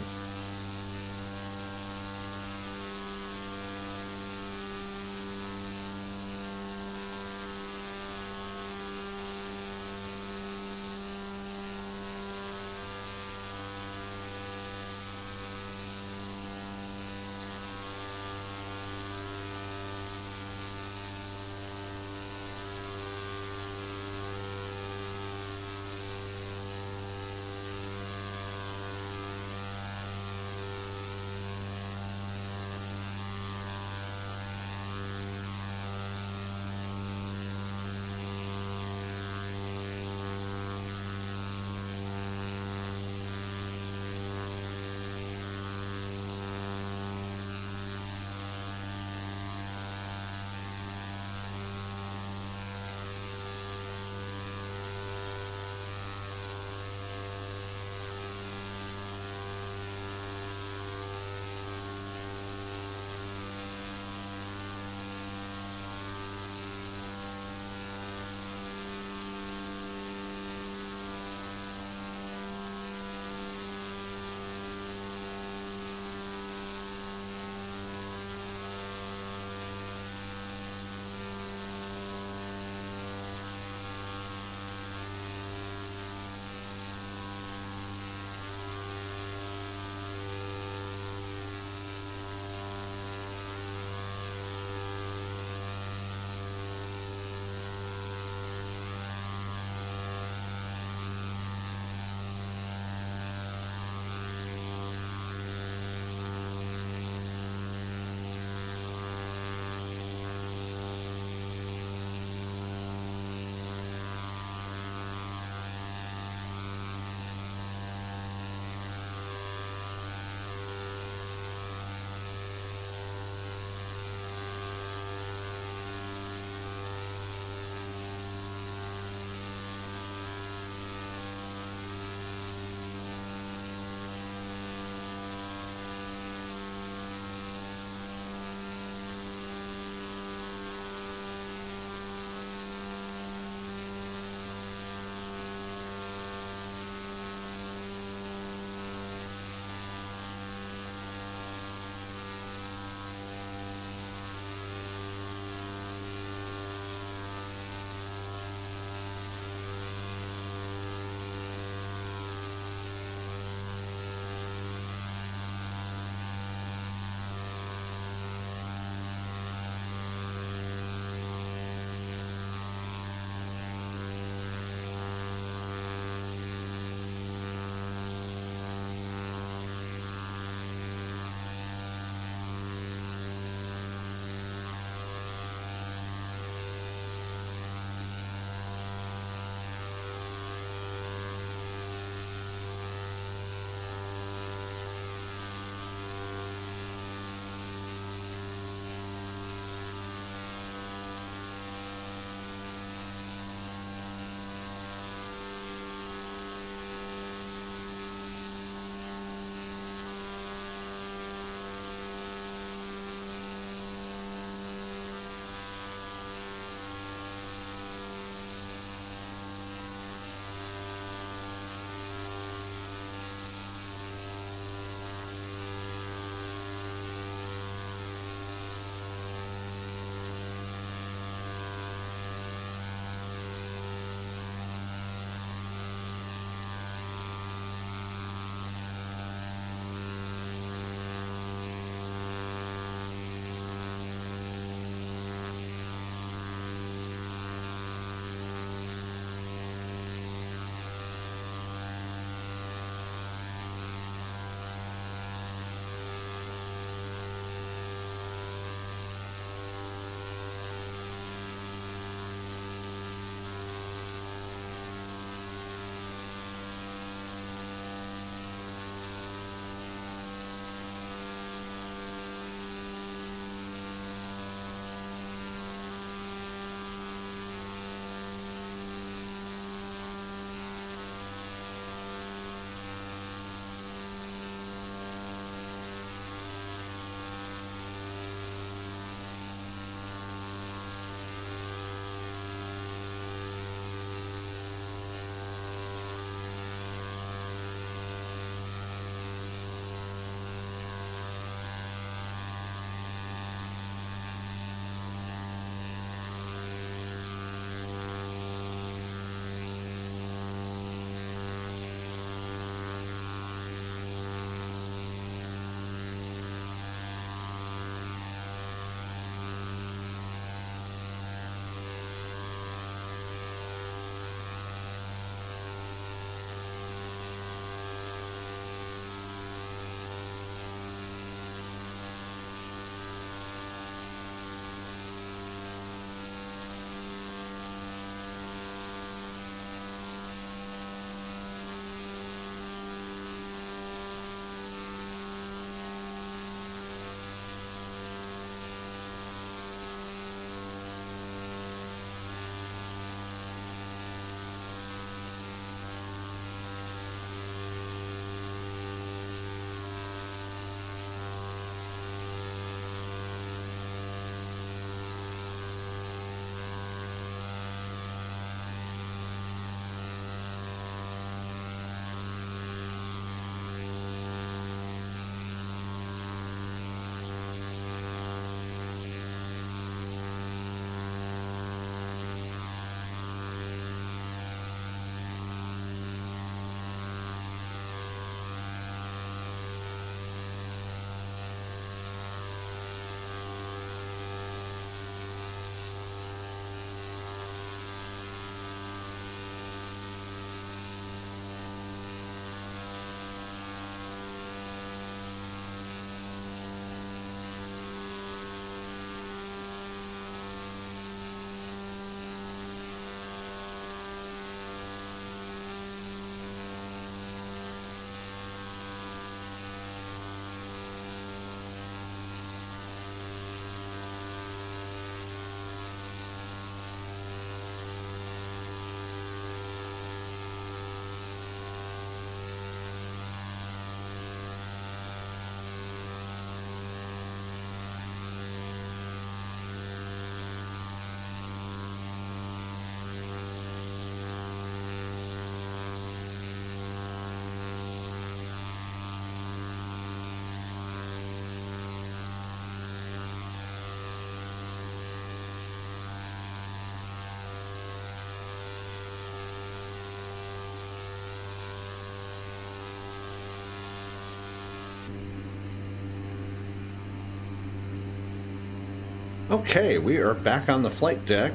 Okay, we are back on the flight deck.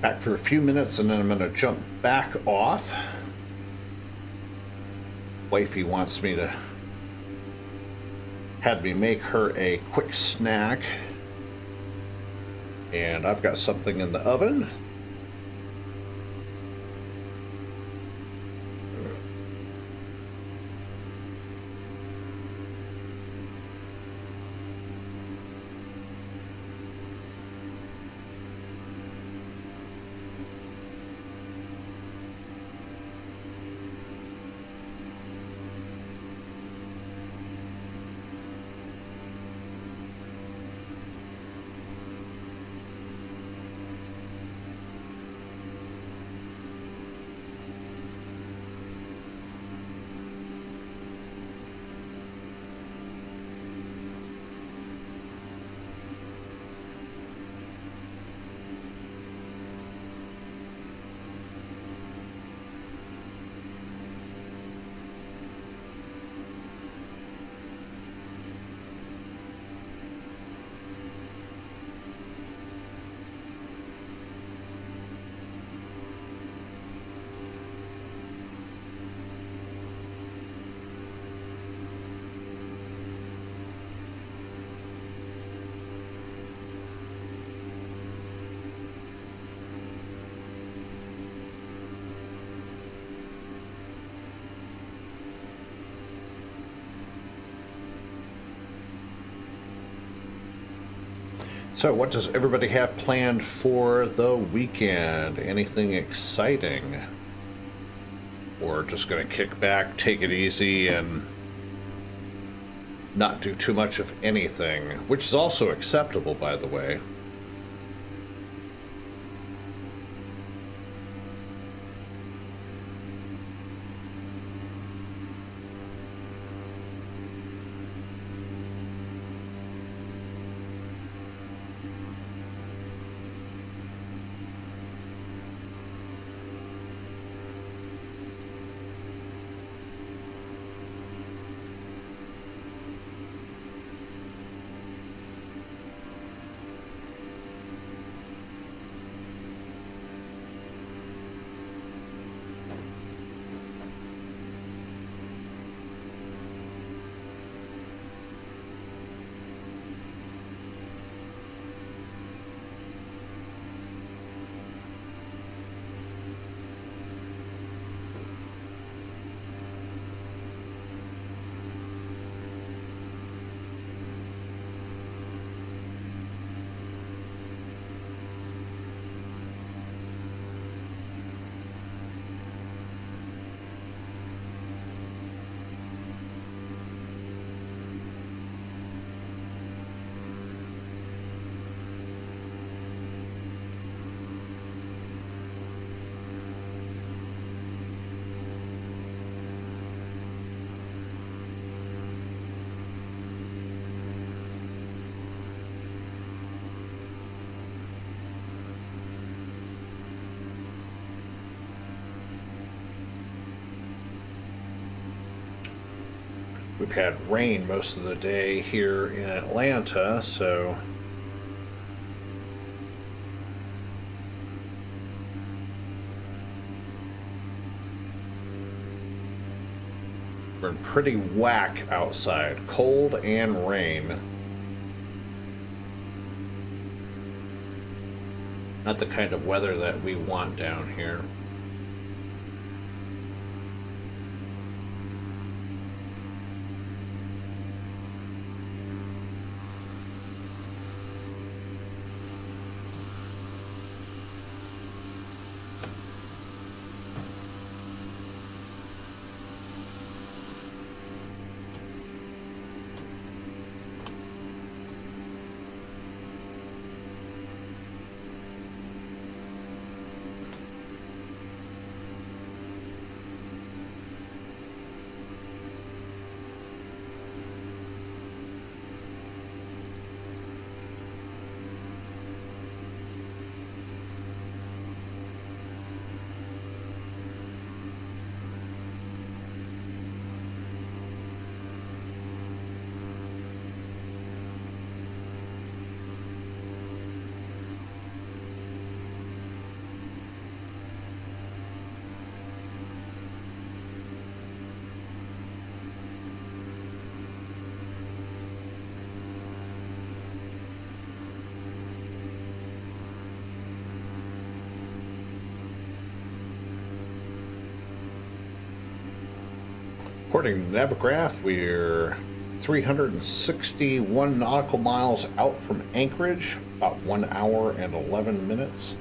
Back for a few minutes and then I'm going to jump back off. Wifey wants me to, had me make her a quick snack. And I've got something in the oven. So what does everybody have planned for the weekend? Anything exciting? Or just going to kick back, take it easy, and not do too much of anything, which is also acceptable, by the way. We've had rain most of the day here in Atlanta, so we're in pretty whack outside, cold and rain. Not the kind of weather that we want down here. according to Navigraph, we're 361 nautical miles out from Anchorage, about 1 hour and 11 minutes.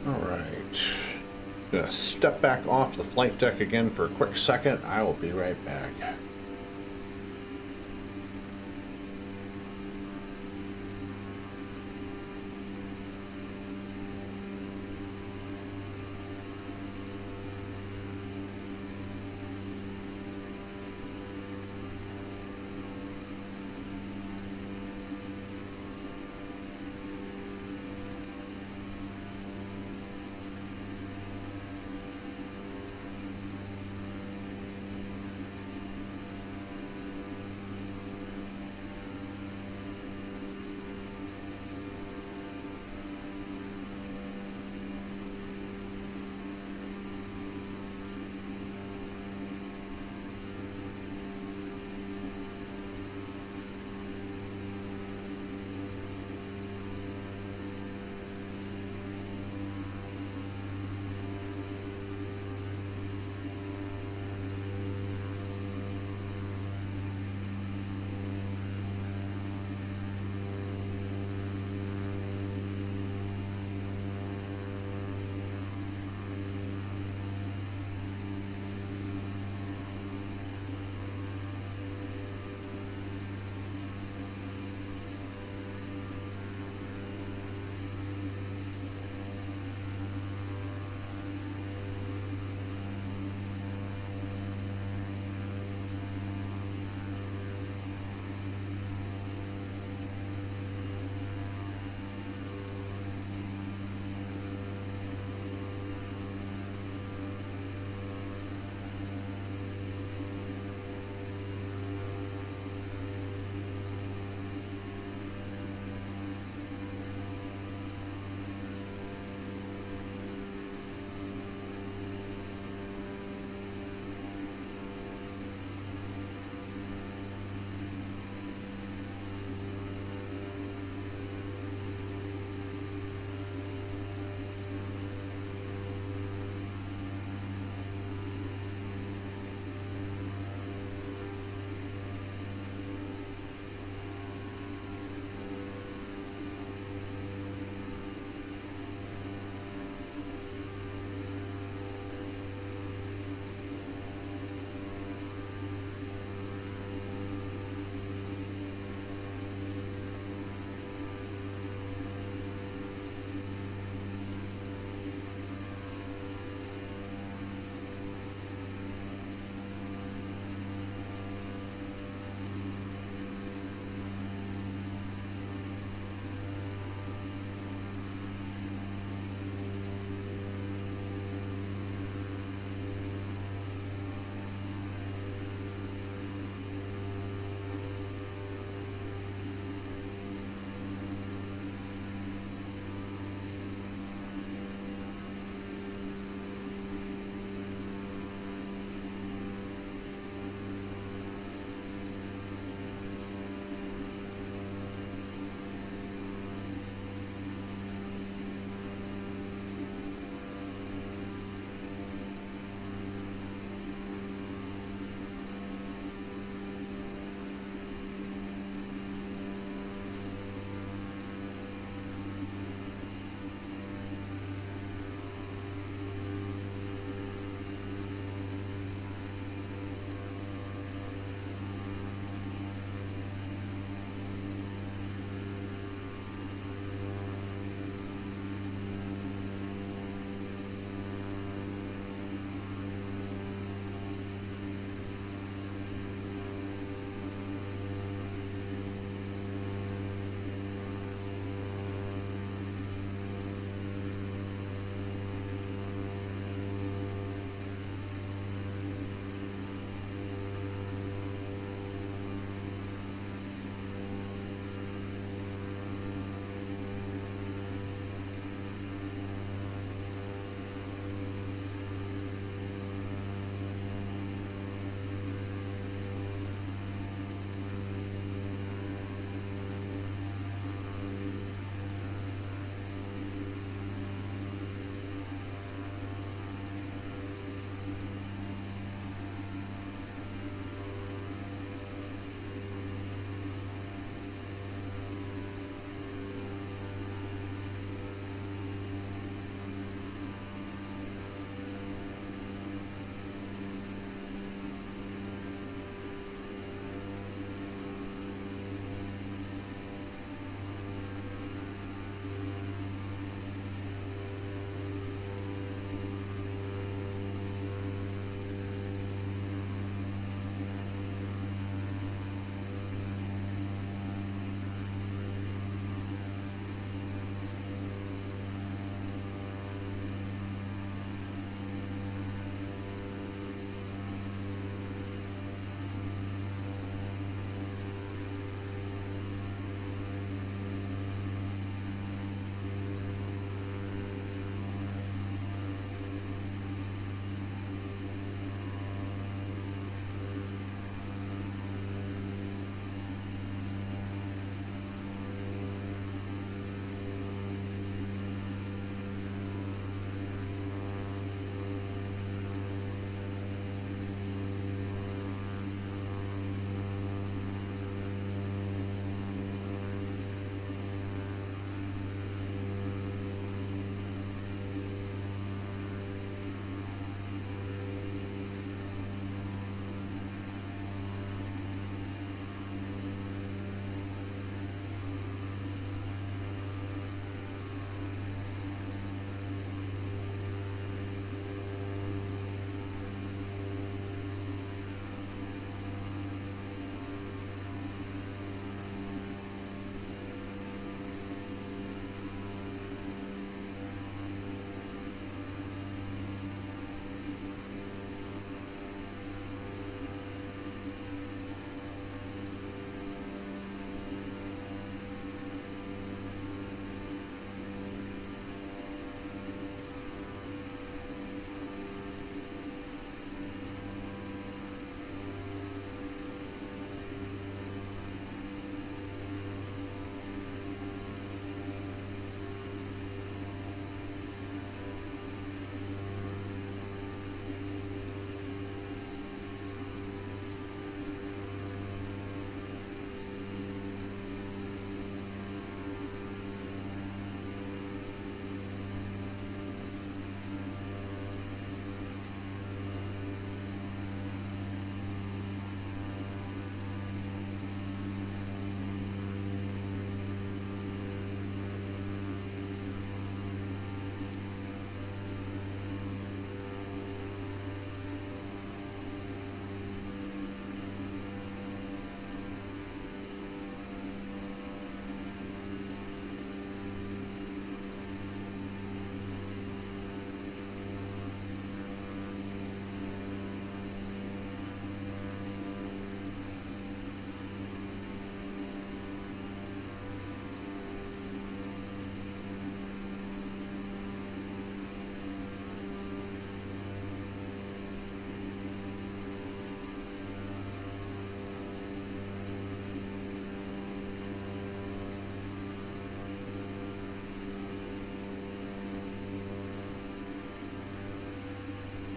Alright. Gonna step back off the flight deck again for a quick second. I will be right back.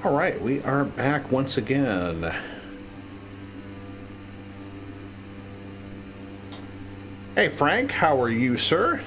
All right, we are back once again. Hey, Frank, how are you, sir?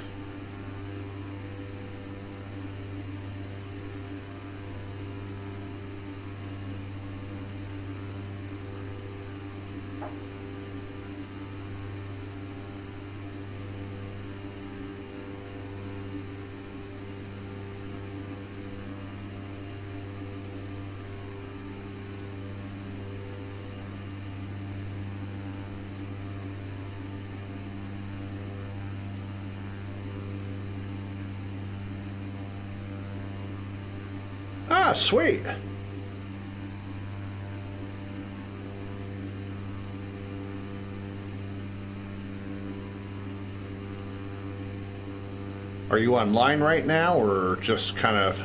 Ah, sweet. Are you online right now, or just kind of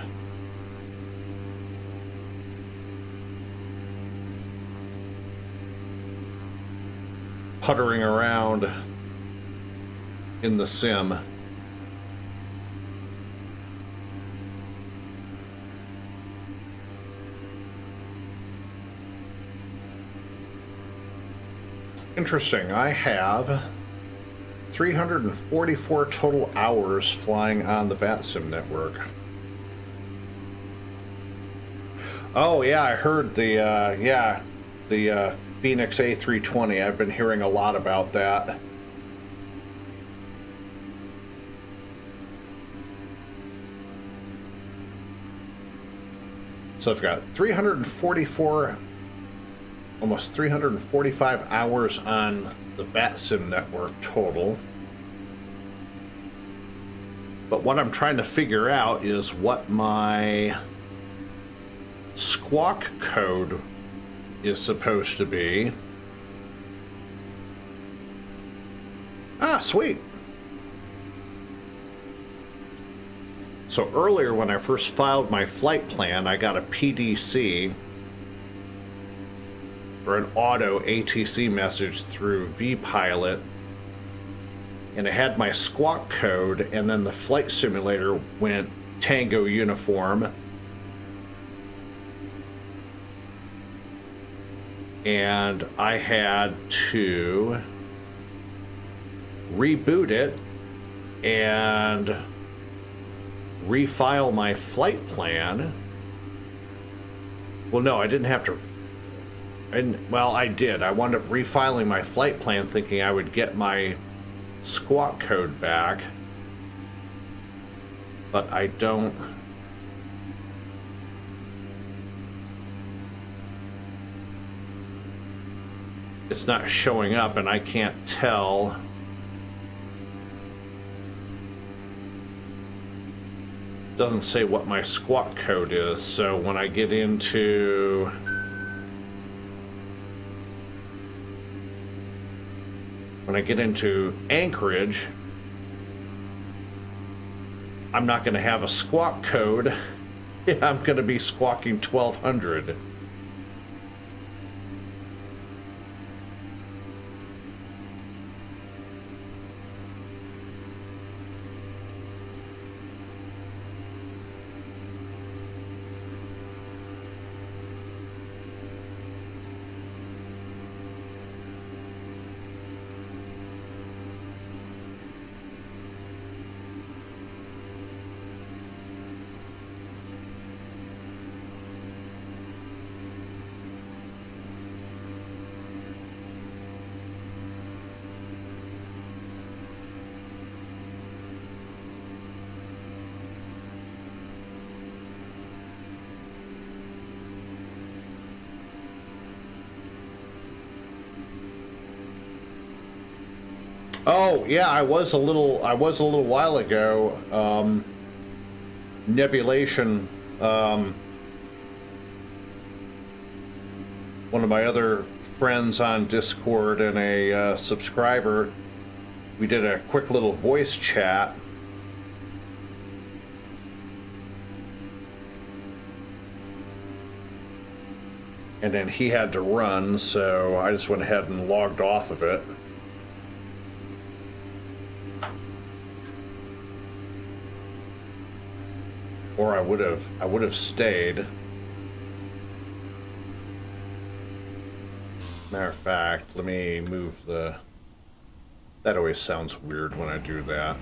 puttering around in the sim? Interesting. I have 344 total hours flying on the VATSIM network. Oh yeah, I heard the Phoenix A320. I've been hearing a lot about that. So I've got 344, almost 345 hours on the VATSIM network total. But what I'm trying to figure out is what my squawk code is supposed to be. Ah, sweet. So earlier when I first filed my flight plan, I got a PDC, or an auto ATC message through vPilot, and it had my squawk code, and then the flight simulator went Tango Uniform, and I had to reboot it and refile my flight plan. Well, no, I didn't have to. Well, I did. I wound up refiling my flight plan thinking I would get my squawk code back, but I don't. It's not showing up, and I can't tell. It doesn't say what my squawk code is, so when I get into Anchorage, I'm not going to have a squawk code. I'm going to be squawking 1200. Oh yeah, I was a little while ago. Nebulation. One of my other friends on Discord and a subscriber, we did a quick little voice chat. And then he had to run, so I just went ahead and logged off of it. Or I would have stayed. Matter of fact, let me move the... That always sounds weird when I do that.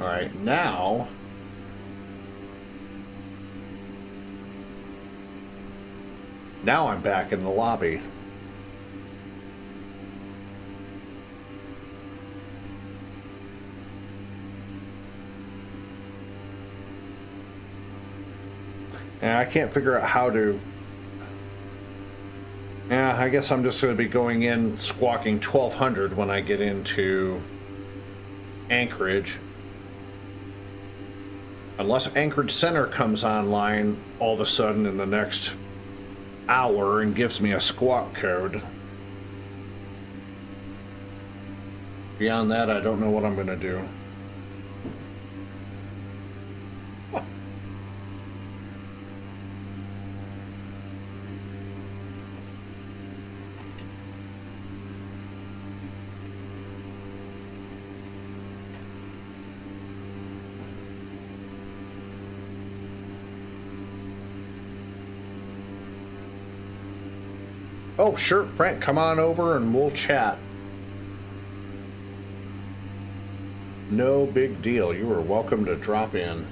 Alright, now... Now I'm back in the lobby. And I can't figure out how to... Yeah, I guess I'm just going to be going in squawking 1200 when I get into Anchorage. Unless Anchorage Center comes online all of a sudden in the next hour and gives me a squawk code. Beyond that, I don't know what I'm going to do. Oh, sure, Frank, come on over and we'll chat. No big deal. You are welcome to drop in.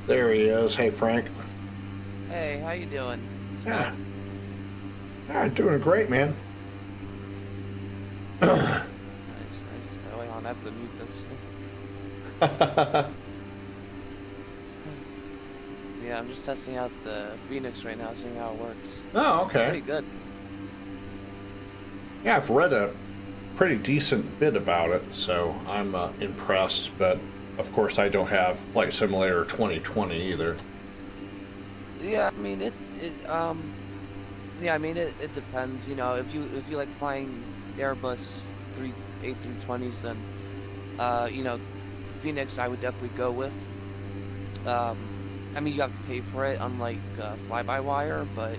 There he is. Hey, Frank. Hey, how you doing? Yeah. Doing great, man. Nice, nice. Oh, wait, I'll have to mute this. Yeah, I'm just testing out the Phoenix right now, seeing how it works. Oh, okay. It's pretty good. Yeah, I've read a pretty decent bit about it, so I'm impressed, but of course I don't have Flight Simulator 2020 either. Yeah, I mean it depends, you know, if you like flying Airbus A320s, then you know, Phoenix I would definitely go with. I mean, you have to pay for it, unlike fly-by-wire, but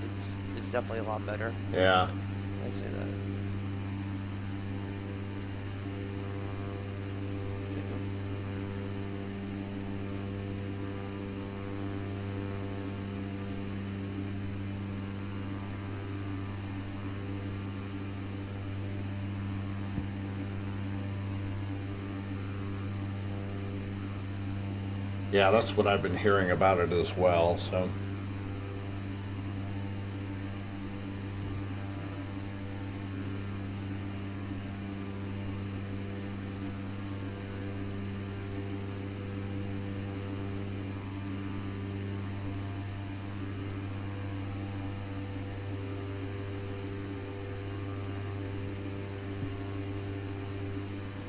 it's definitely a lot better. Yeah. I say that. Yeah, that's what I've been hearing about it as well, so.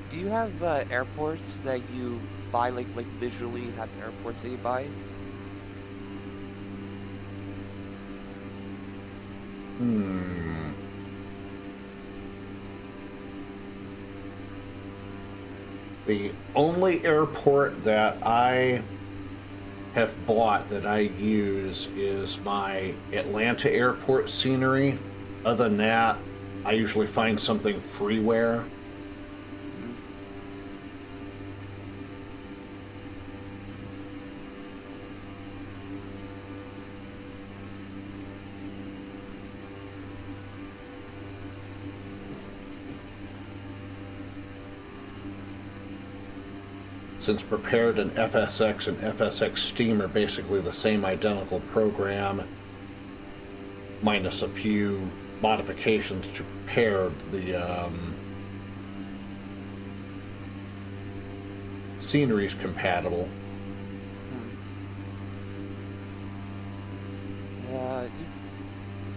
Do you have airports that you buy, like visually have airports that you buy? The only airport that I have bought that I use is my Atlanta airport scenery. Other than that, I usually find something freeware. Since Prepared and FSX and FSX Steam are basically the same identical program, minus a few modifications to Prepared, the scenery is compatible. Yeah,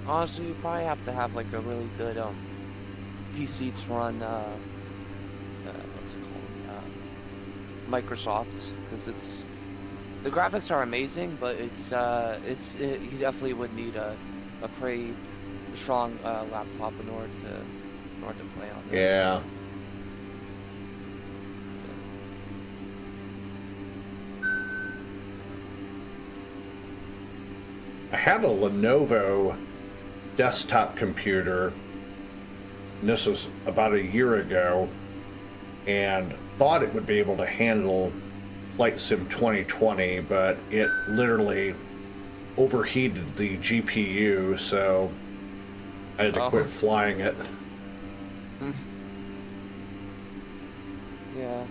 honestly, you probably have to have like a really good PC to run what's it called? Microsoft, because The graphics are amazing, but he definitely would need a pretty strong laptop in order to play on it. Yeah. I had a Lenovo desktop computer, and this was about a year ago, and thought it would be able to handle Flight Sim 2020, but it literally overheated the GPU, so I had to quit flying it. Yeah.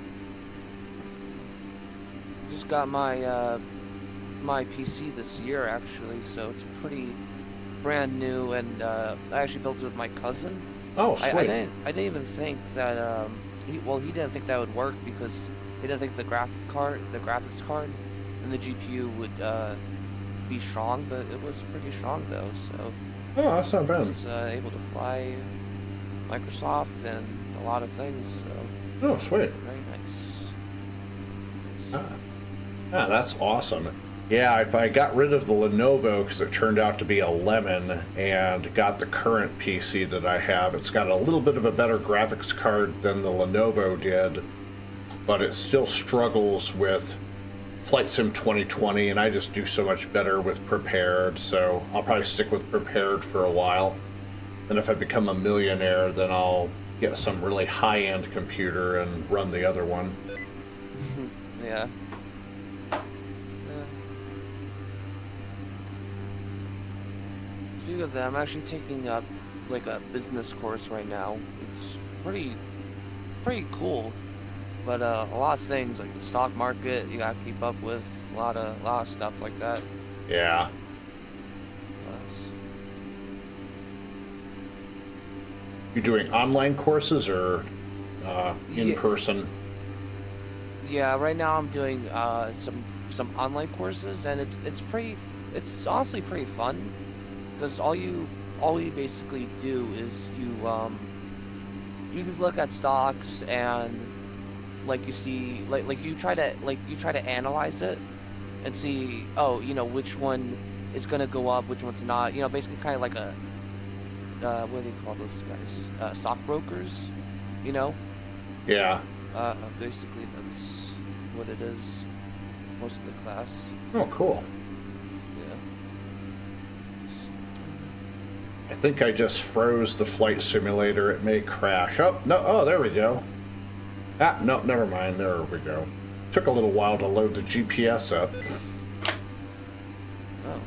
Just got my my PC this year actually, so it's pretty brand new, and I actually built it with my cousin. Oh, sweet. I didn't even think that he didn't think that would work because he didn't think the graphics card and the GPU would be strong, but it was pretty strong though. So Oh, that's not I bad. was able to fly Microsoft and a lot of things. So Oh, sweet. very nice. Ah, that's awesome. Yeah, if I got rid of the Lenovo because it turned out to be a lemon and got the current PC that I have, it's got a little bit of a better graphics card than the Lenovo did, but it still struggles with Flight Sim 2020, and I just do so much better with Prepared, so I'll probably stick with Prepared for a while. And if I become a millionaire, then I'll get some really high-end computer and run the other one. Yeah. Speaking of that, I'm actually taking up like a business course right now. It's pretty cool, but a lot of things like the stock market you gotta keep up with, a lot of stuff like that. Yeah. You doing online courses or in person? Yeah, right now I'm doing some online courses, and it's honestly pretty fun because all you basically do is you just look at stocks and like you see like you try to analyze it and see, oh, which one is gonna go up, which one's not, basically kind of like a what do they call those guys, stockbrokers, Yeah. basically that's what it is most of the class. Oh, cool. Yeah. I think I just froze the flight simulator. It may crash. Oh, no. Oh, there we go. Ah, no, never mind. There we go. Took a little while to load the GPS up. Oh.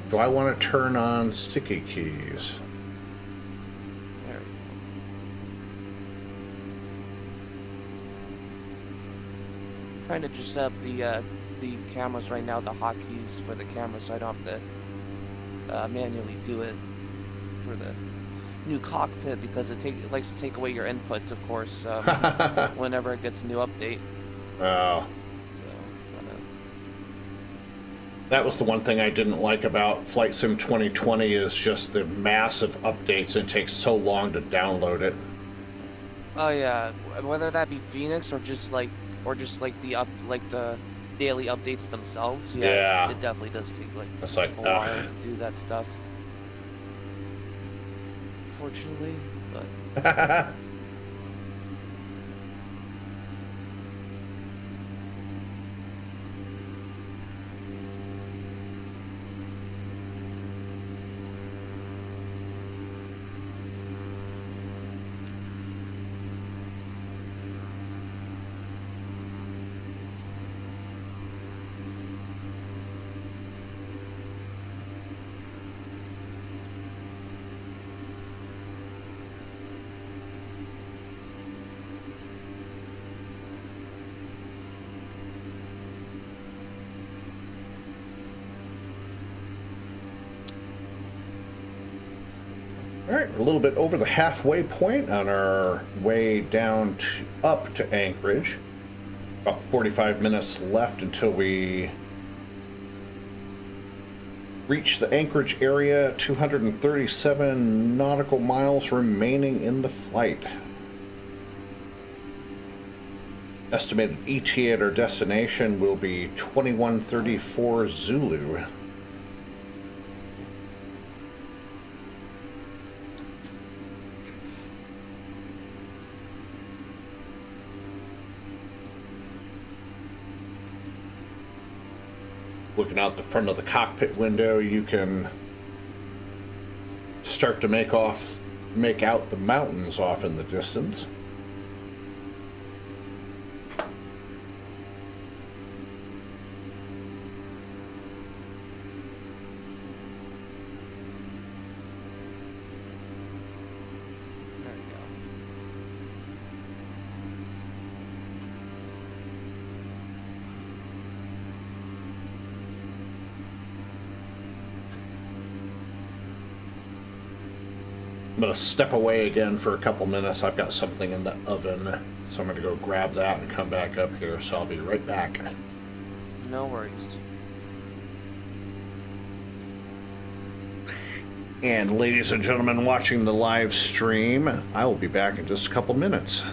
Do I want to turn on sticky keys? There we go. Trying to just set up the cameras right now, the hotkeys for the camera, so I don't have to manually do it for the new cockpit because it likes to take away your inputs, of course, whenever it gets a new update. Oh. That was the one thing I didn't like about Flight Sim 2020 is just the massive updates, and it takes so long to download it. Oh yeah, whether that be Phoenix or just like the daily updates themselves. Yeah. It definitely does take It's like, a while to do that stuff. Unfortunately, but All right, we're a little bit over the halfway point on our way down up to Anchorage. About 45 minutes left until we reach the Anchorage area. 237 nautical miles remaining in the flight. Estimated ETA at our destination will be 2134 Zulu. Looking out the front of the cockpit window, you can start to make out the mountains off in the distance. There we go. I'm going to step away again for a couple minutes. I've got something in the oven, so I'm going to go grab that and come back up here, so I'll be right back. No worries. And ladies and gentlemen watching the live stream, I will be back in just a couple minutes.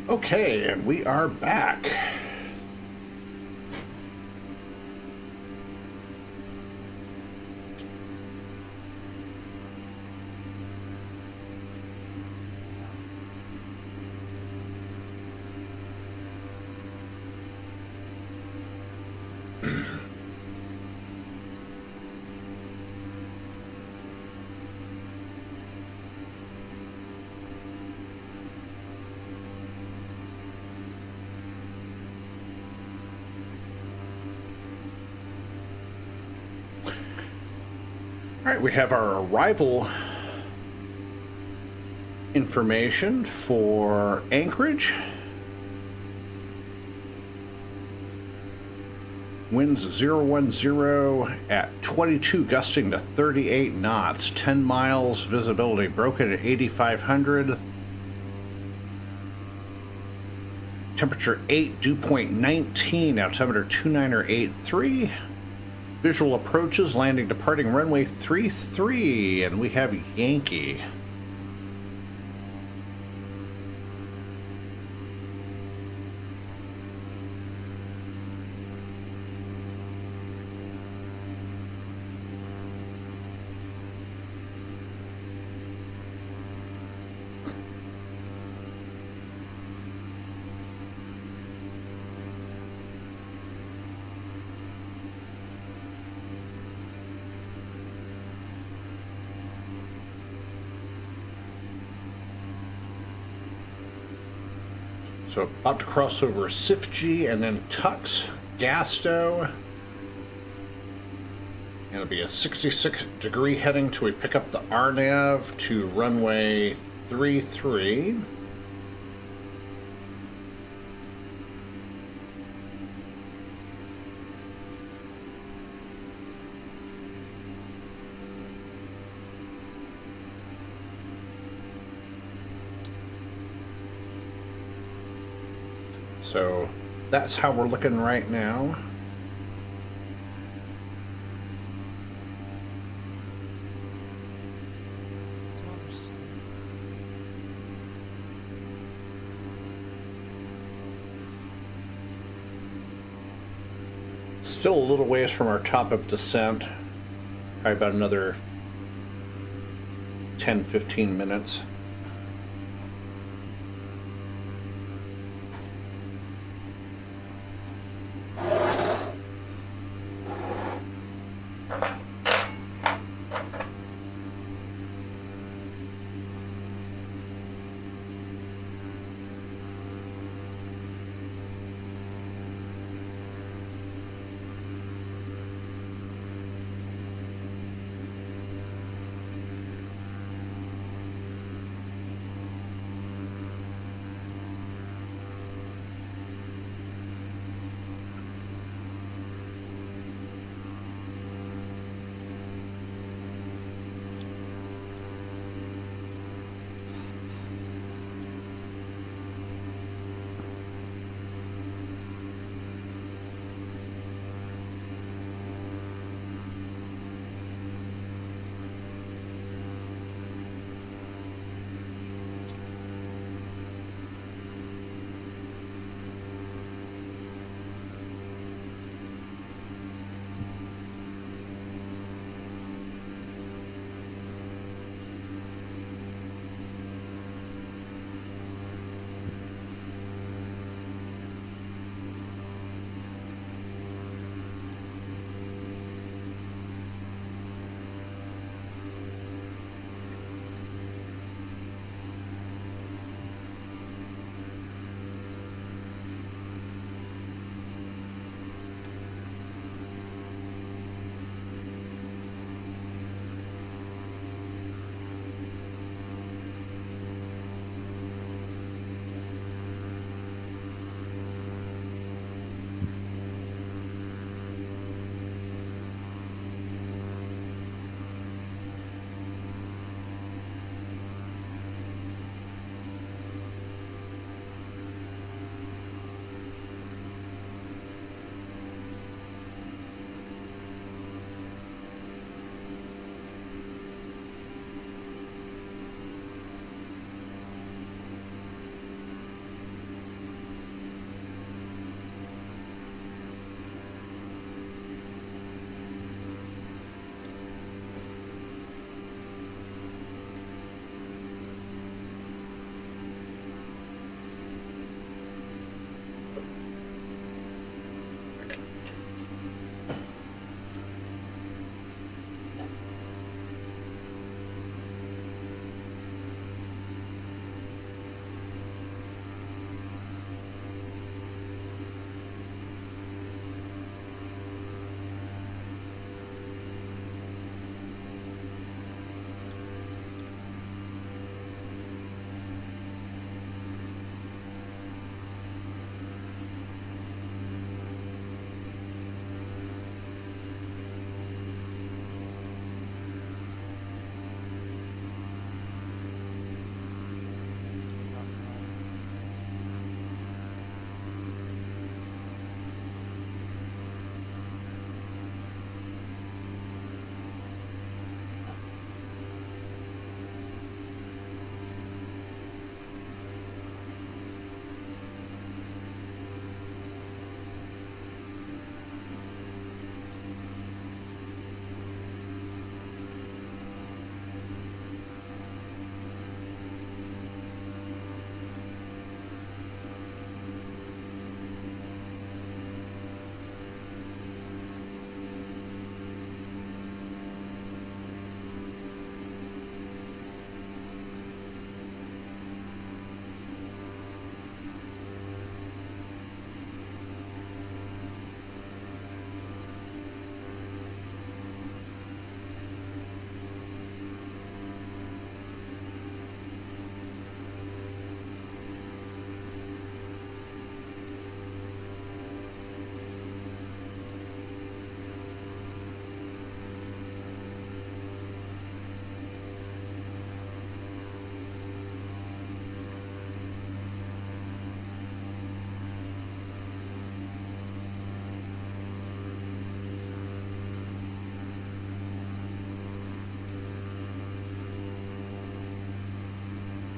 Okay, and we are back. All right, we have our arrival information for Anchorage. Winds 010 at 22, gusting to 38 knots, 10 miles visibility, broken at 8,500. Temperature 8, dew point 19, altimeter 2983. Visual approaches, landing, departing runway 33, and we have Yankee. So about to cross over SIFG and then Tux, GASTO. And it'll be a 66-degree heading till we pick up the RNAV to runway 33. So that's how we're looking right now. Still a little ways from our top of descent. Probably about another 10-15 minutes.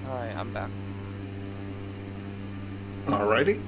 Alright, I'm back. Alrighty.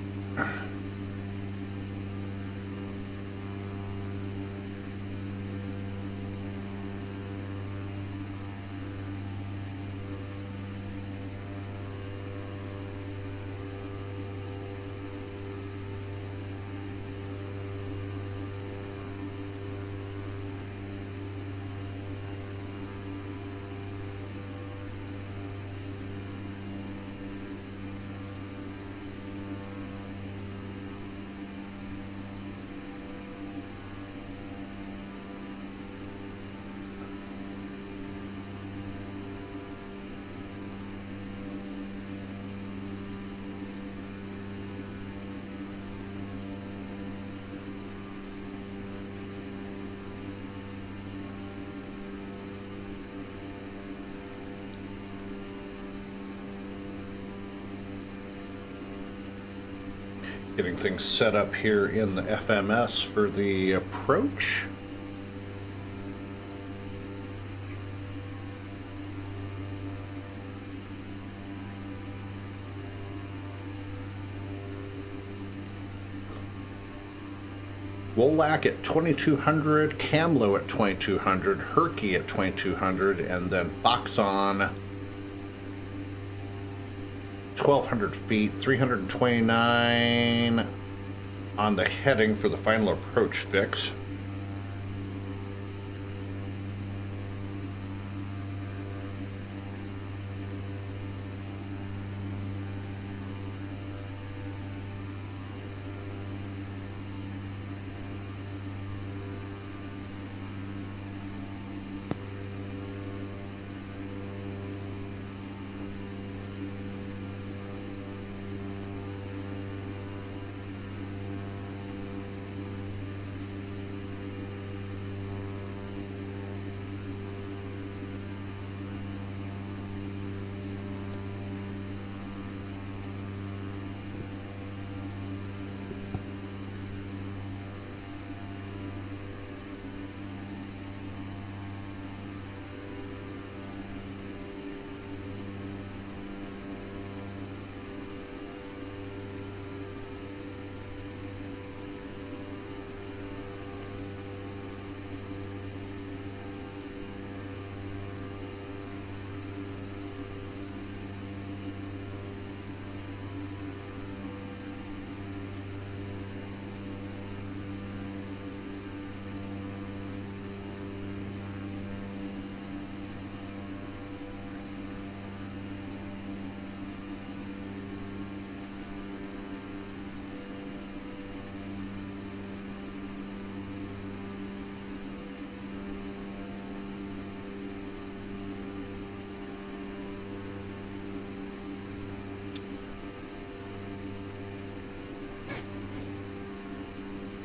Getting things set up here in the FMS for the approach. Wolack at 2200, Kamlo at 2200, Herky at 2200, and then Foxon 1200 feet, 329 on the heading for the final approach fix.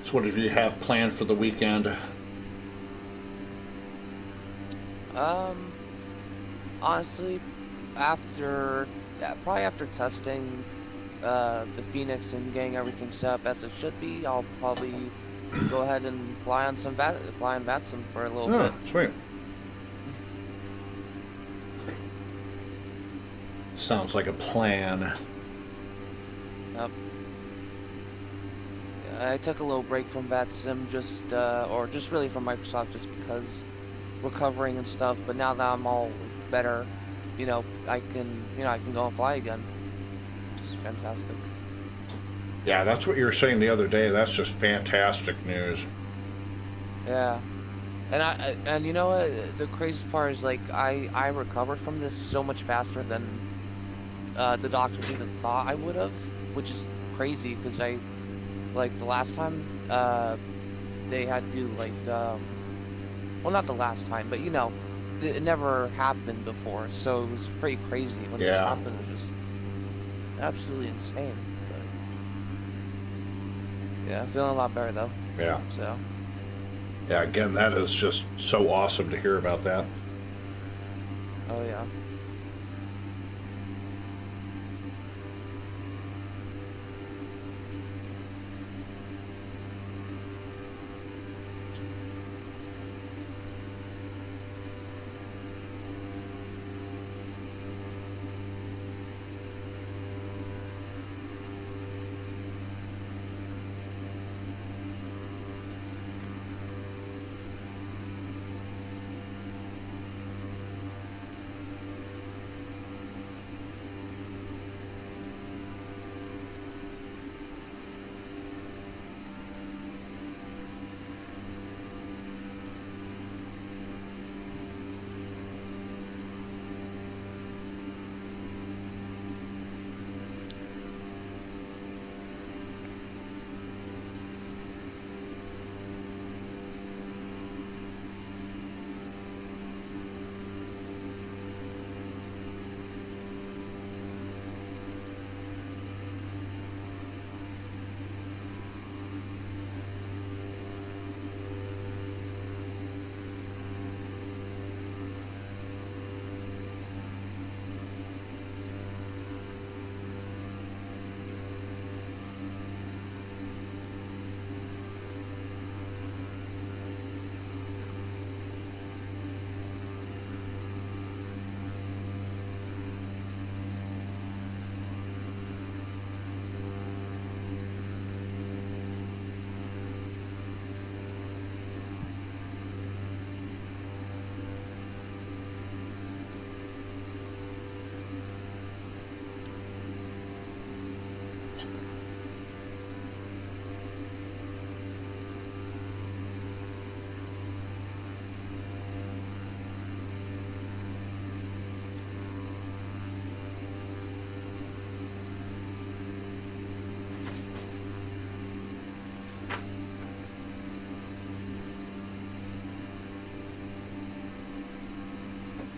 So what did you have planned for the weekend? Honestly, probably after testing the Phoenix and getting everything set up as it should be, I'll probably go ahead and fly on VATSIM for a little bit. Sweet. Sounds like a plan. Yep. I took a little break from VATSIM just really from Microsoft just because recovering and stuff, but now that I'm all better, I can go and fly again. Which is fantastic. Yeah, that's what you were saying the other day. That's just fantastic news. Yeah. And you know what, the craziest part is like I recovered from this so much faster than the doctors even thought I would have, which is crazy because the last time they had to do well, not the last time, but it never happened before, so it was pretty crazy when this happened. It was just absolutely insane. But yeah, feeling a lot better though. Yeah. So. Yeah, again, that is just so awesome to hear about that. Oh yeah.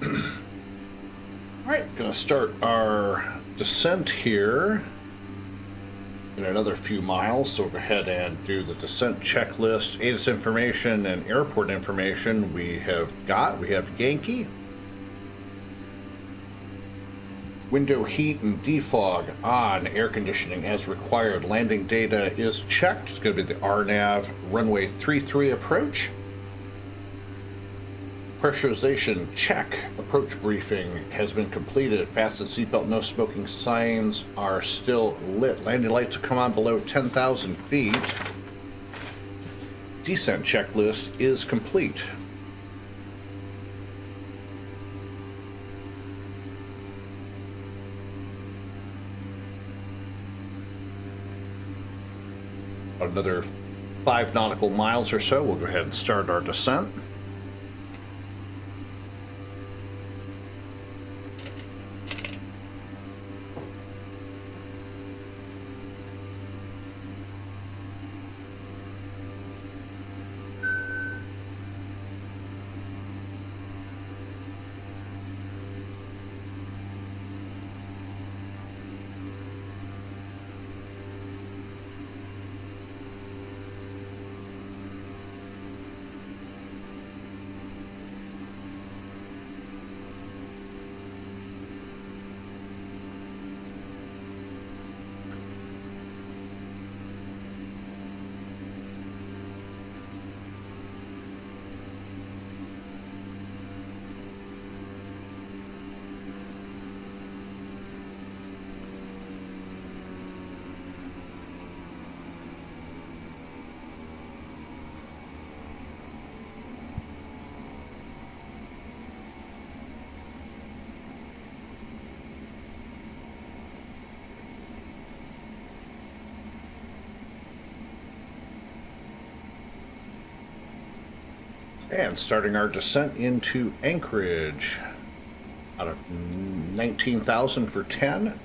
All right, gonna start our descent here in another few miles. So we'll go ahead and do the descent checklist. ATIS information and airport information we have Yankee. Window heat and defog on, air conditioning as required. Landing data is checked. It's going to be the RNAV runway 33 approach. Pressurization check. Approach briefing has been completed. Fasten seatbelt, no smoking signs are still lit. Landing lights will come on below 10,000 feet. Descent checklist is complete. Another 5 nautical miles or so, we'll go ahead and start our descent. And starting our descent into Anchorage out of 19,000 for 10.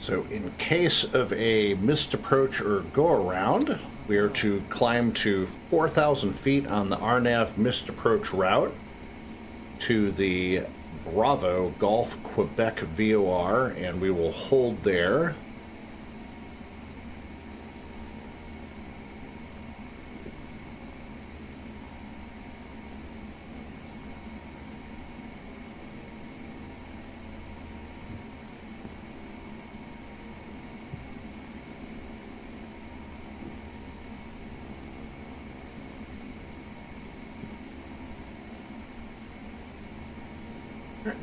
So in case of a missed approach or go around, we are to climb to 4,000 feet on the RNAV missed approach route to the Bravo Golf Quebec VOR, and we will hold there.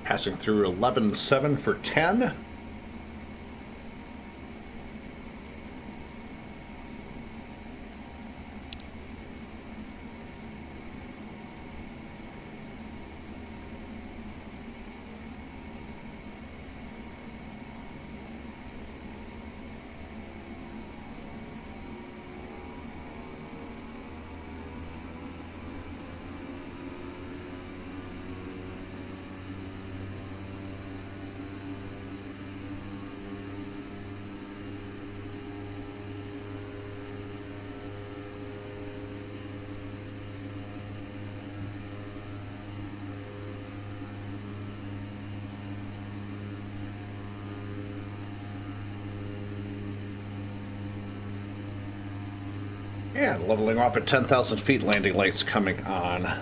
Passing through 11.7 for 10. And leveling off at 10,000 feet, landing lights coming on.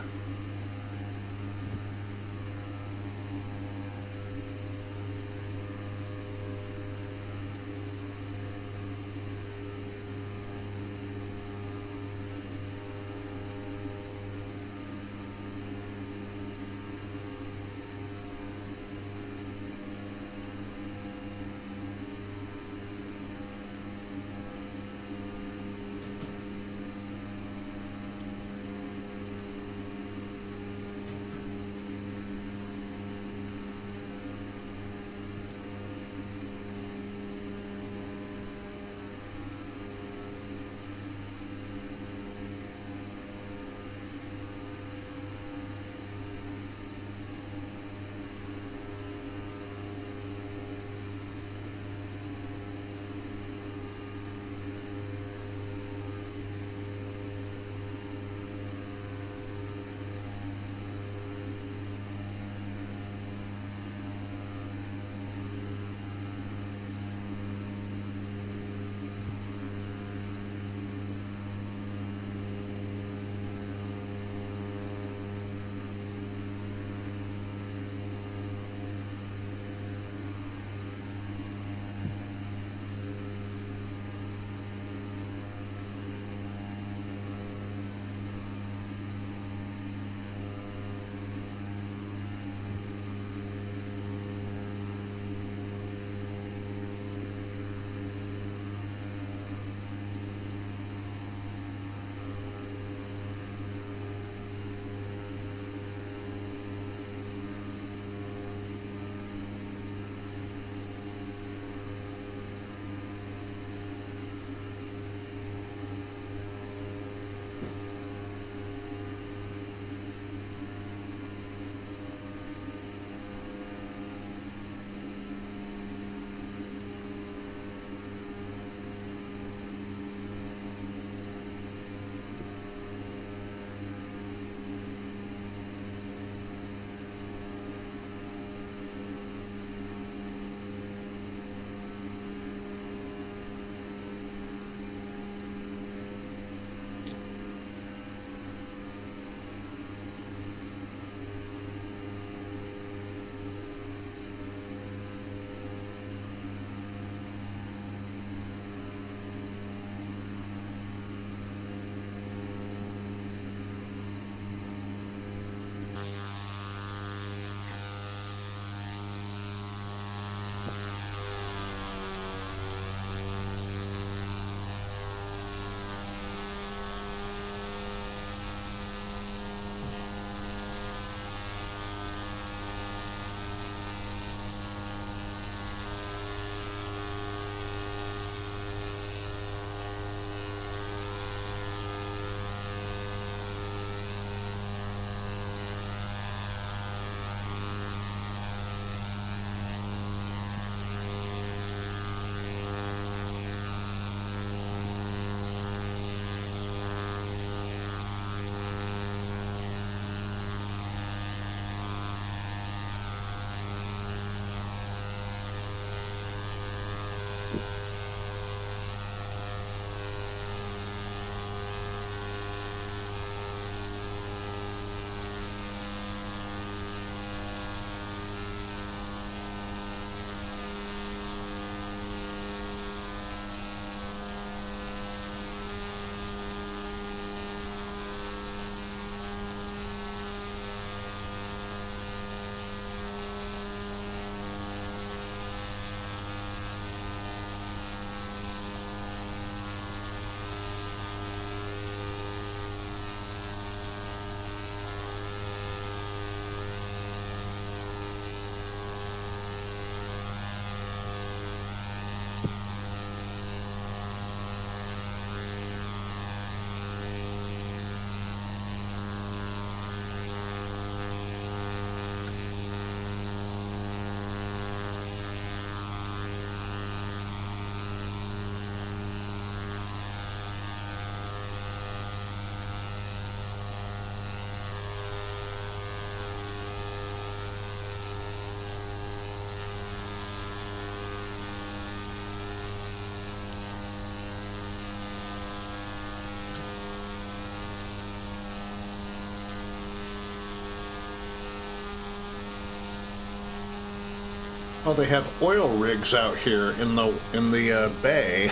Oh, they have oil rigs out here in the bay.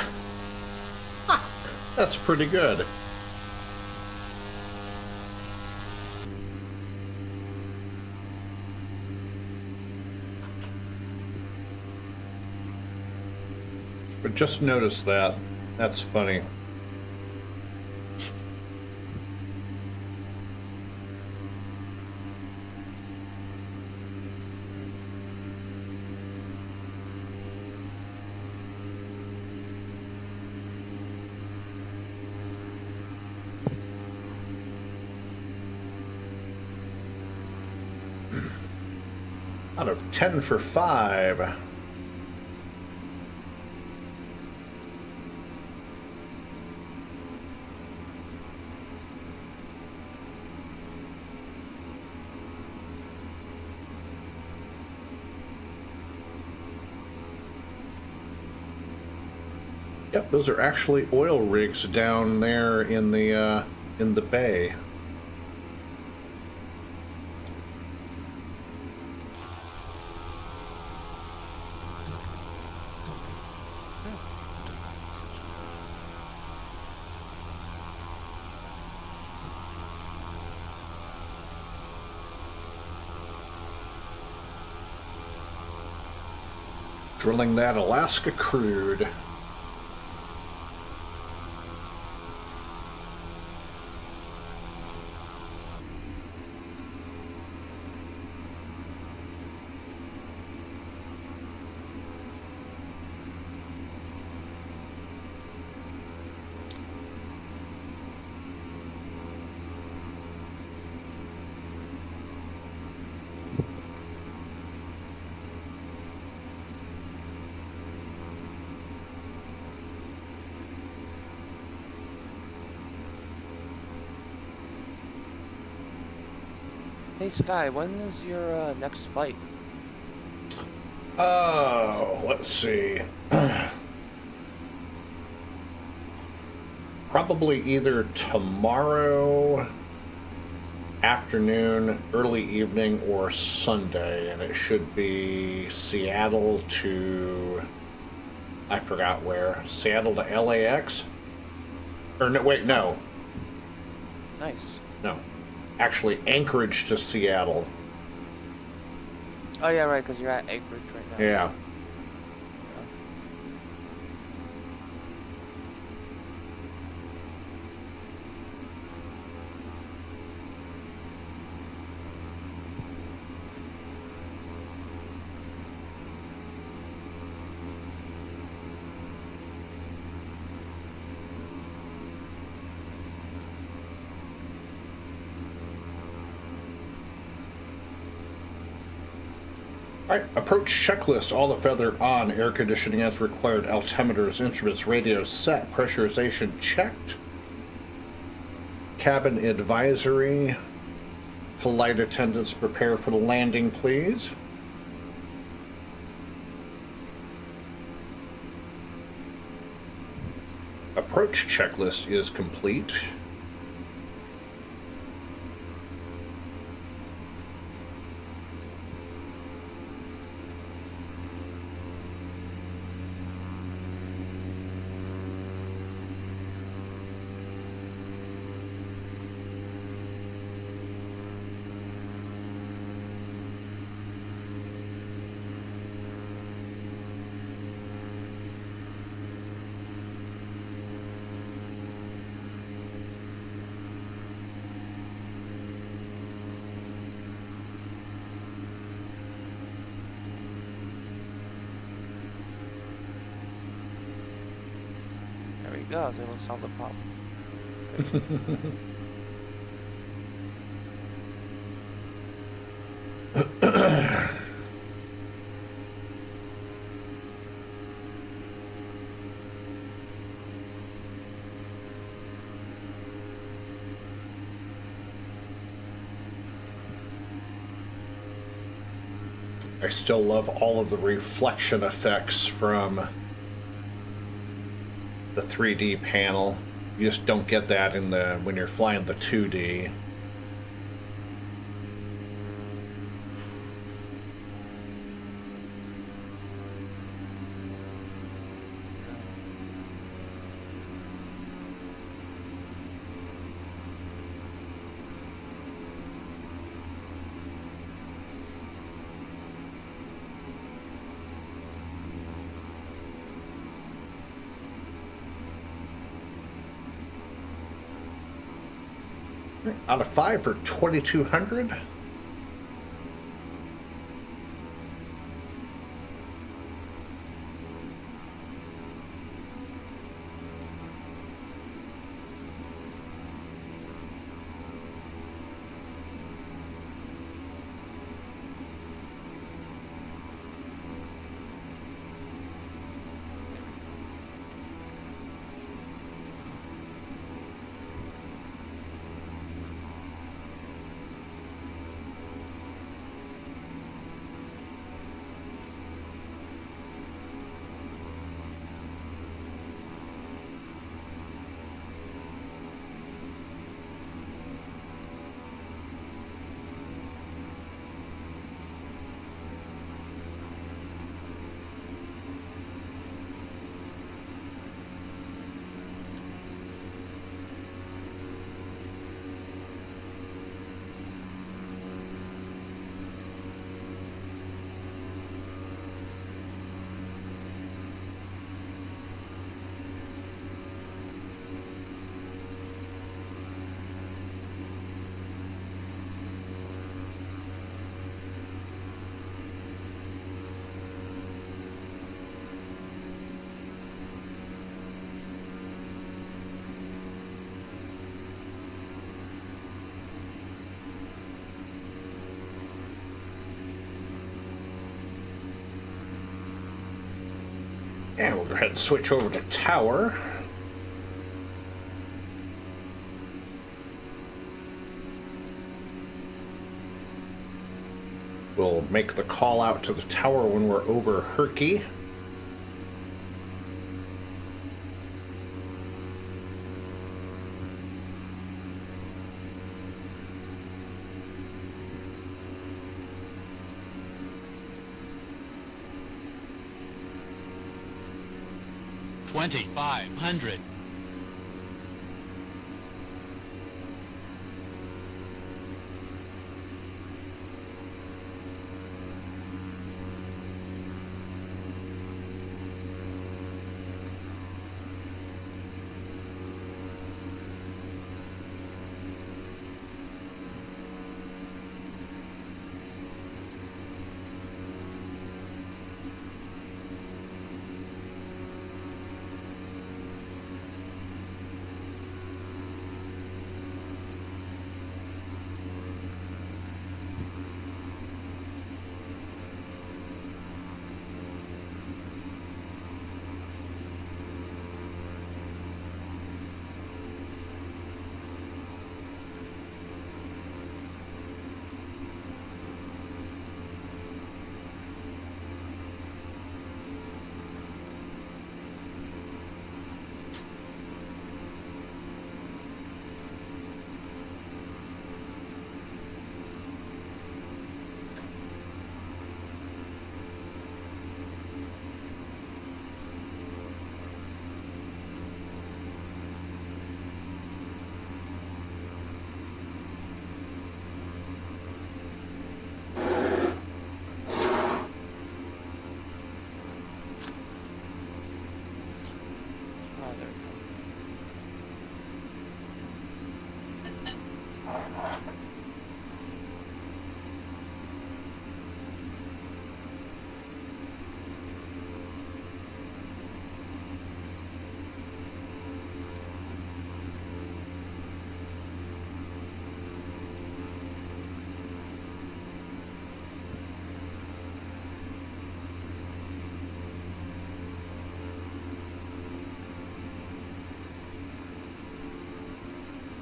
Ha! That's pretty good. But just notice that. That's funny. Out of 10 for 5. Yep, those are actually oil rigs down there in the bay. Drilling that Alaska crude. Hey Sky, when is your next fight? Oh, let's see. Probably either tomorrow afternoon, early evening, or Sunday, and it should be Seattle to, I forgot where, Seattle to LAX? Or no, wait, no. Nice. No. Actually, Anchorage to Seattle. Oh yeah, right, because you're at Anchorage right now. Yeah. All right, approach checklist, all the feather on, air conditioning as required, altimeters, instruments, radios set, pressurization checked, cabin advisory, flight attendants prepare for the landing, please. Approach checklist is complete. There we go, I was able to solve the problem. I still love all of the reflection effects from the 3D panel. You just don't get that in the when you're flying the 2D. Out of 5 for 2,200. And we'll go ahead and switch over to tower. We'll make the call out to the tower when we're over Herky. $2,500.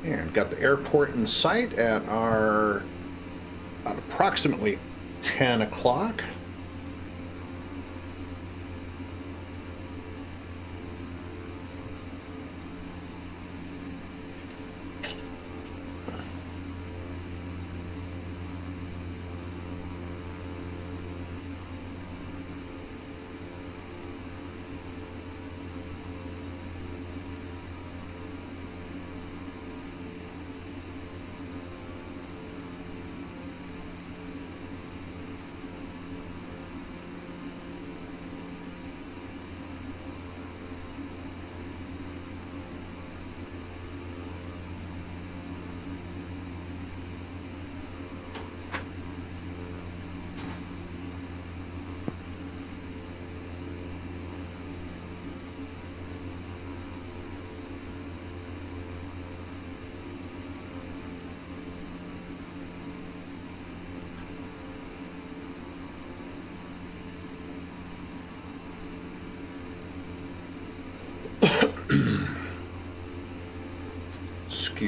And got the airport in sight at our about approximately 10 o'clock.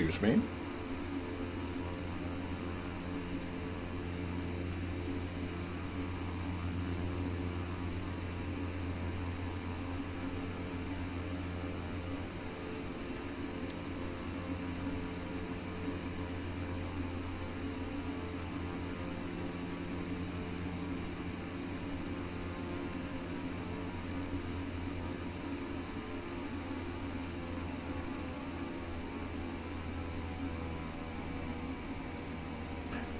excuse me.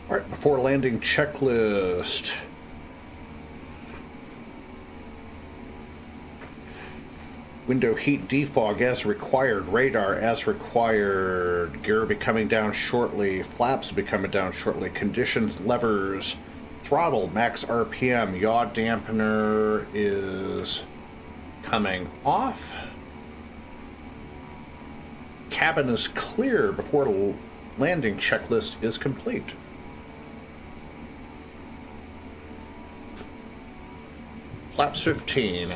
All right, before landing checklist. Window heat defog as required, radar as required, gear will be coming down shortly, flaps will be coming down shortly, conditions, levers, throttle, max RPM, yaw dampener is coming off. Cabin is clear before the landing checklist is complete. Flaps 15.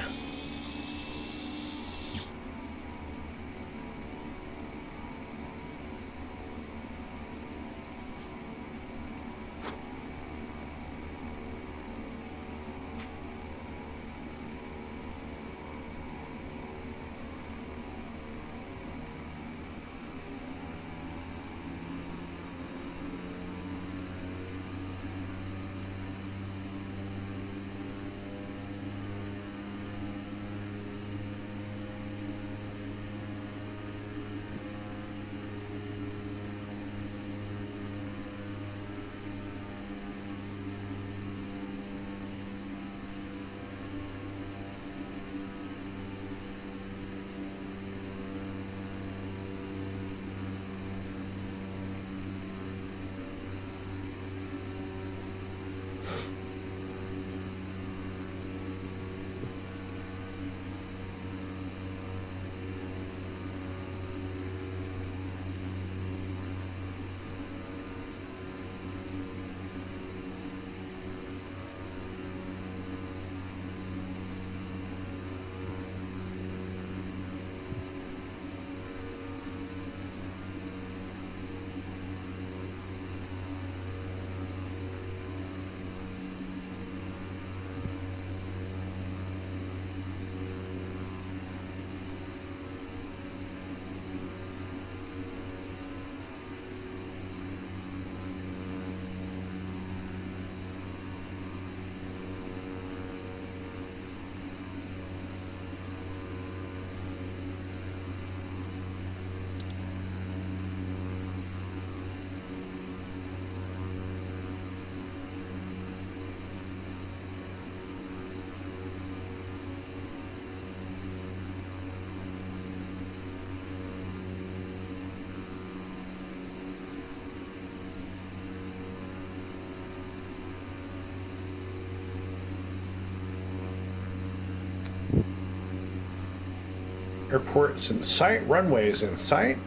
Airport's in sight, runway's in sight.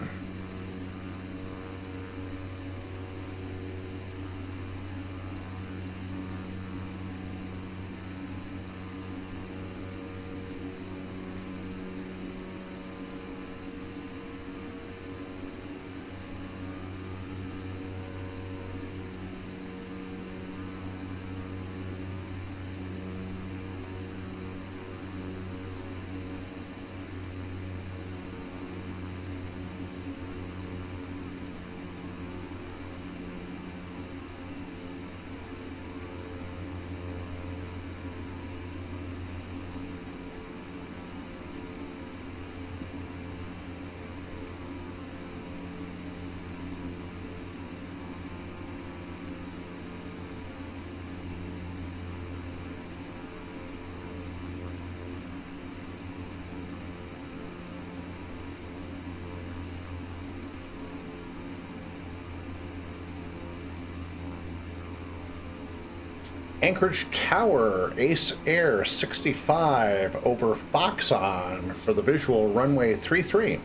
Anchorage Tower, AER65 over Foxon for the visual runway 33.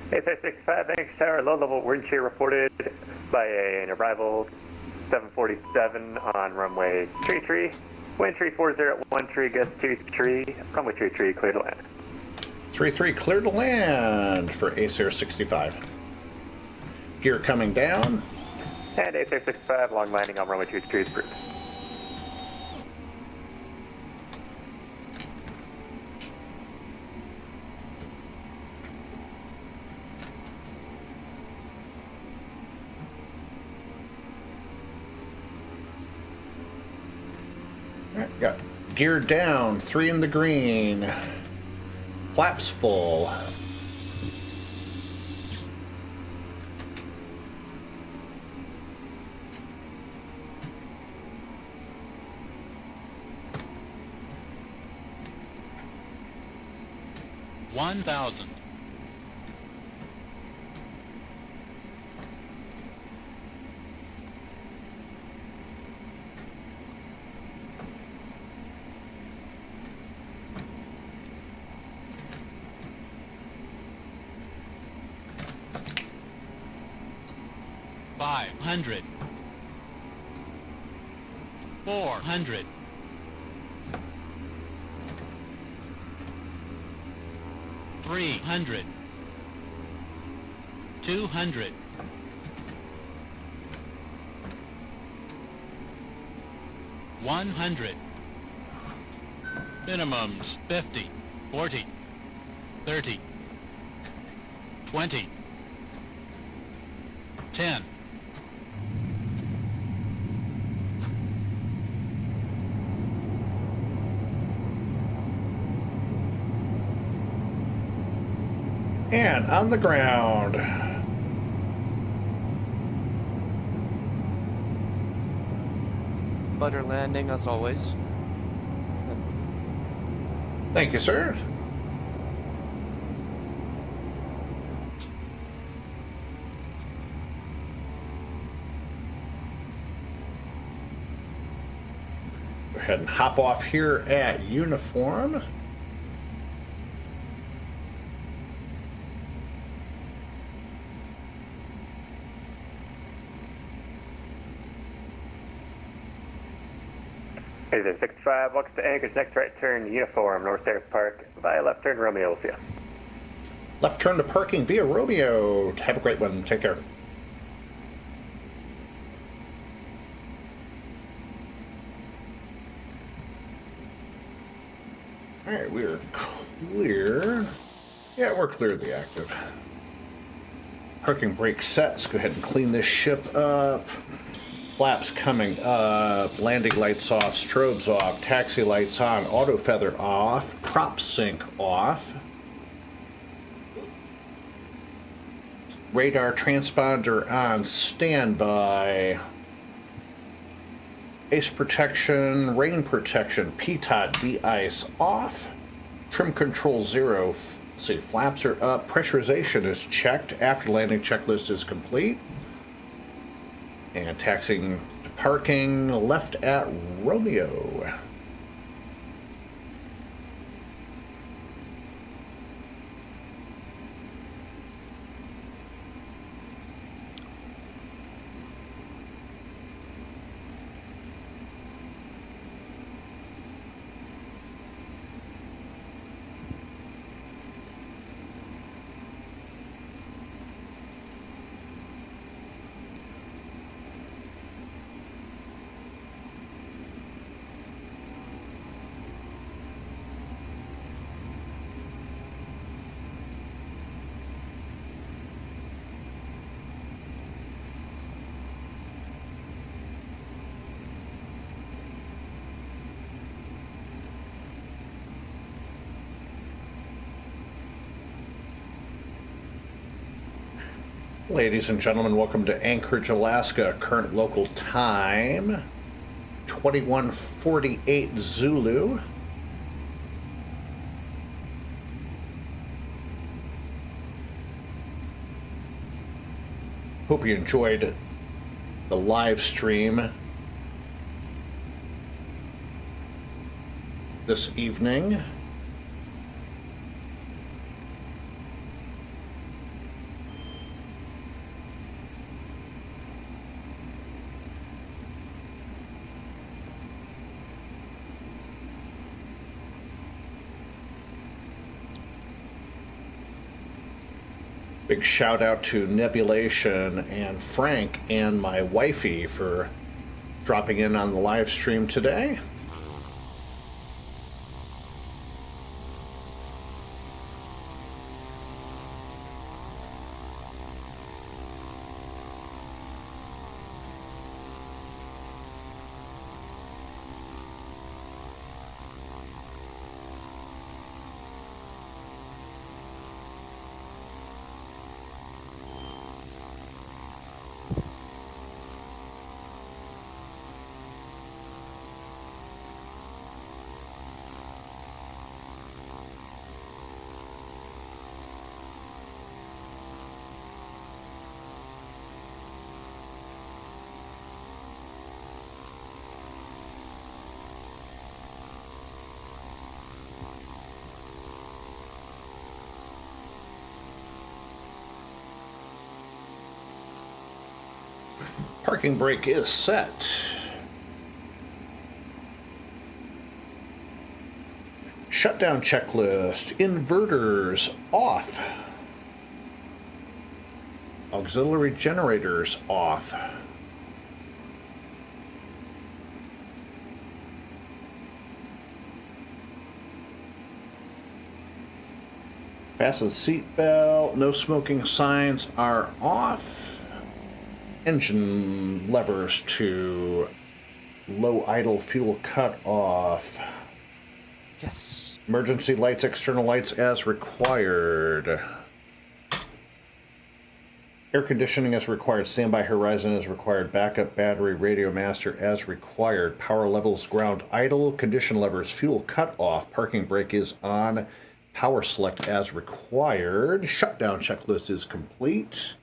AER65, Anchorage Tower, low level wind shear reported by an arrival 747 on runway 33. Wind 340 at 1 tree, gust 2 tree, runway 33, clear to land. 33 clear to land for AER65. Gear coming down. And AER65, long landing on runway 23 is approved. Alright, got gear down, 3 in the green. Flaps full. $1,000. $500. $400. $300. $200. $100. Minimums 50, 40, 30, 20, 10. And on the ground. Butter landing as always. Thank you, sir. Go ahead and hop off here at uniform. AER65, walks to Anchorage, next right turn, uniform, North Air Park, via left turn, Romeo will see you. Left turn to parking via Romeo. Have a great one. Take care. Alright, we're clear. Yeah, we're clear of the active. Parking brake set. Let's go ahead and clean this ship up. Flaps coming up, landing lights off, strobes off, taxi lights on, auto feather off, prop sync off, radar transponder on standby, ace protection, rain protection, PTOT de-ice off, trim control 0, let's see, flaps are up, pressurization is checked, after landing checklist is complete. And taxiing to parking left at Romeo. Ladies and gentlemen, welcome to Anchorage, Alaska. Current local time, 21:48 Zulu. Hope you enjoyed the live stream this evening. Big shout out to Nebulation and Frank and my wifey for dropping in on the live stream today. Parking brake is set. Shutdown checklist. Inverters off. Auxiliary generators off. Fasten seat belt. No smoking signs are off. Engine levers to low idle fuel cut off. Yes. Emergency lights, external lights as required. Air conditioning as required. Standby horizon as required. Backup battery, radio master as required. Power levels ground idle. Condition levers fuel cut off. Parking brake is on. Power select as required. Shutdown checklist is complete.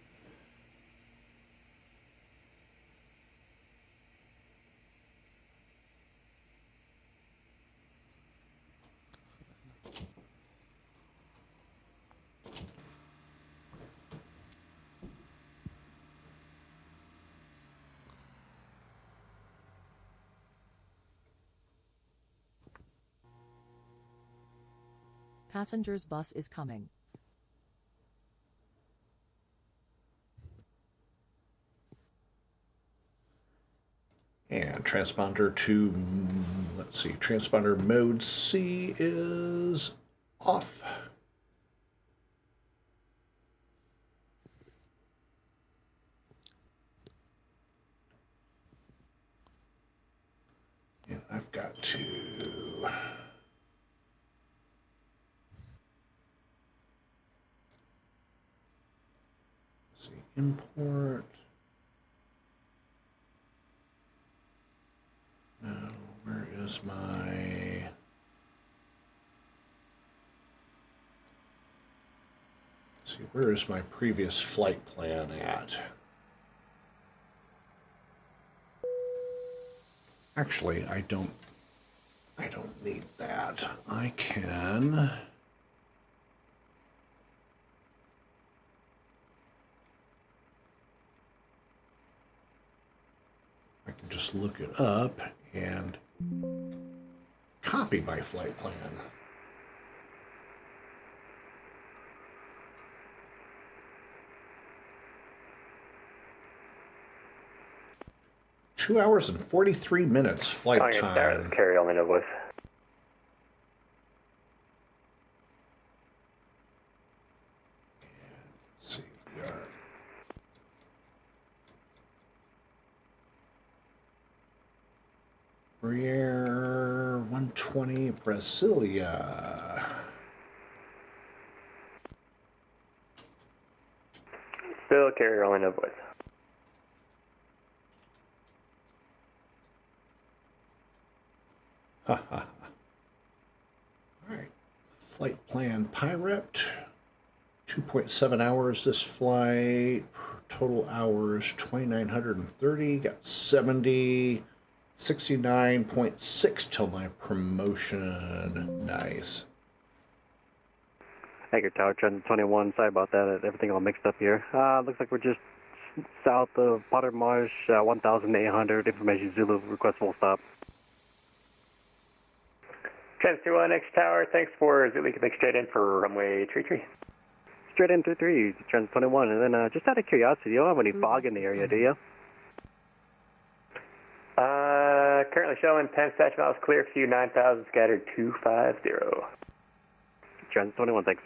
Passengers bus is coming. And transponder to, let's see, transponder mode C is off. And I've got to see, import. No, where is my... Let's see, where is my previous flight plan at? Actually, I don't need that. I can... I can just look it up and copy my flight plan. Two hours and 43 minutes flight time. Carry on the voice. Let's see. We are Embraer 120 Brasilia. Still carry on the voice. Ha ha. All right. Flight plan Pirate. 2.7 hours this flight. Total hours 2,930. Got 70. 69.6 till my promotion. Nice. Anchor Tower, Trend 21. Sorry about that. Everything all mixed up here. Looks like we're just south of Potter Marsh, 1,800. Information Zulu. Request full stop. Trend 21, X Tower. Thanks for Zulu. You can make straight in for runway 33. Straight in 3-3, trans 21. And then just out of curiosity, you don't have any Crew fog bus in the is area, do coming. you? Currently showing 10 statue miles clear, few 9,000 scattered 250. Trans 21, thanks.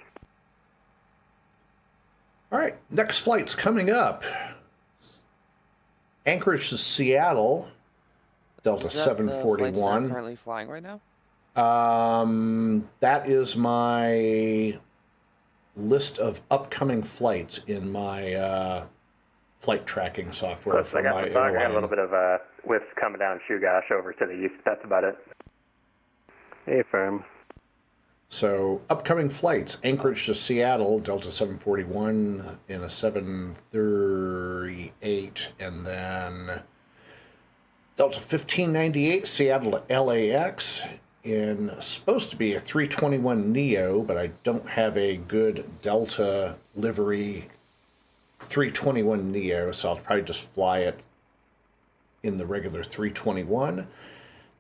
All right, next flight's coming up. Anchorage to Seattle, Delta Is that the flights that are 741. currently flying right now? That is my list of upcoming flights in my flight tracking software Close, for I got my some fog. I got a airline. little bit of whiffs coming down Shugosh over to the east. That's about it. Hey, firm. So, upcoming flights, Anchorage to Seattle, Delta 741 in a 738, and then Delta 1598, Seattle to LAX, in supposed to be a 321 Neo, but I don't have a good Delta livery 321 Neo, so I'll probably just fly it in the regular 321.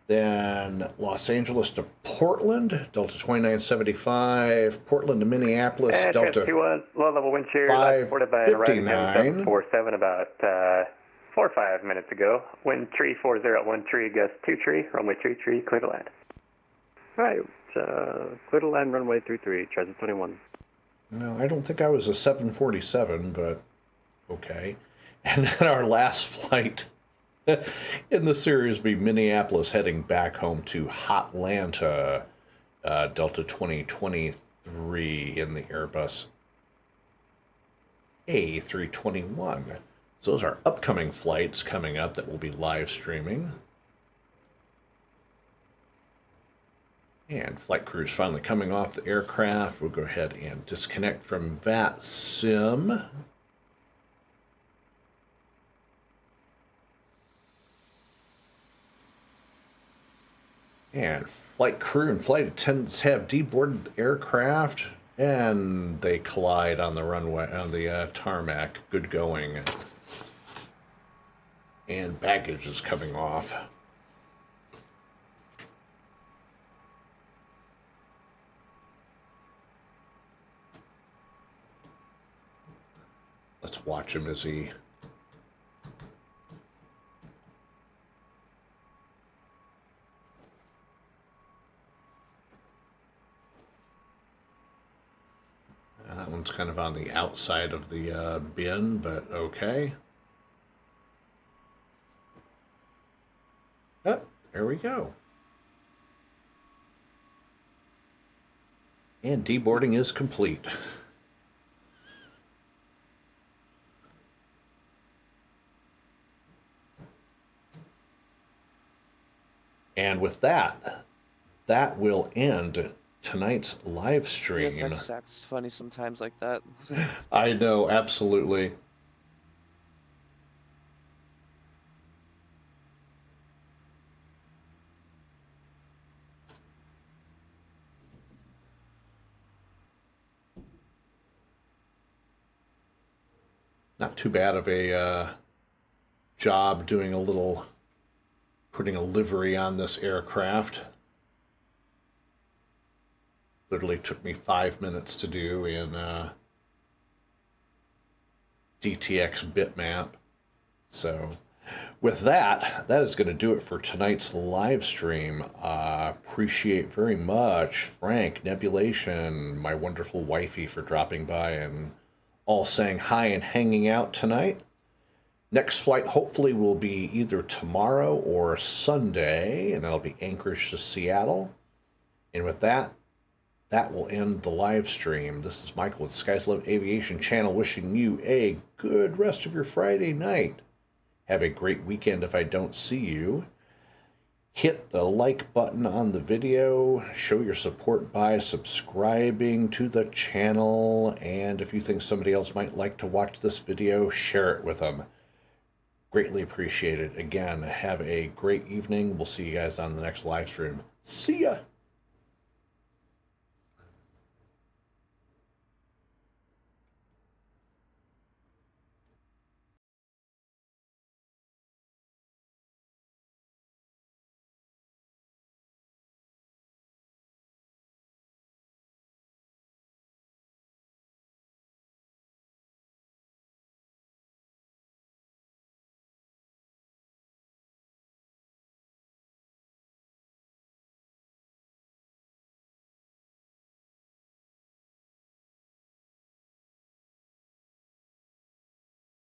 Then Los Angeles to Portland, Delta 2975. Portland to Minneapolis, Delta 21, low-level wind shear, reported by an Horizon 559. 747 about 4 or 5 minutes ago. Wind tree 40 at 1 tree, gust 2 tree, runway 3 tree, clear to land. All right, clear to land, runway 33, Transit 21. No, I don't think I was a 747, but okay. And then our last flight in the series be Minneapolis heading back home to Hotlanta, Delta 2023 in the Airbus A321. So those are upcoming flights coming up that will be live streaming. And flight crew is finally coming off the aircraft. We'll go ahead and disconnect from VATSIM. And flight crew and flight attendants have deboarded the aircraft, and they collide on the runway, on the tarmac. Good going. And baggage is coming off. Let's watch him as he... That one's kind of on the outside of the bin, but okay. Oh, there we go. And deboarding is complete. And with that, that will end tonight's live stream. Yes, that's funny sometimes like that. I know, absolutely. Not too bad of a job doing a little, putting a livery on this aircraft. Literally took me 5 minutes to do in DTX bitmap. So with that, that is going to do it for tonight's live stream. Appreciate very much Frank, Nebulation, my wonderful wifey for dropping by and all saying hi and hanging out tonight. Next flight hopefully will be either tomorrow or Sunday, and that'll be Anchorage to Seattle. And with that, that will end the live stream. This is Michael with Skies Love Aviation Channel wishing you a good rest of your Friday night. Have a great weekend if I don't see you. Hit the like button on the video. Show your support by subscribing to the channel. And if you think somebody else might like to watch this video, share it with them. Greatly appreciated. Again, have a great evening. We'll see you guys on the next live stream. See ya!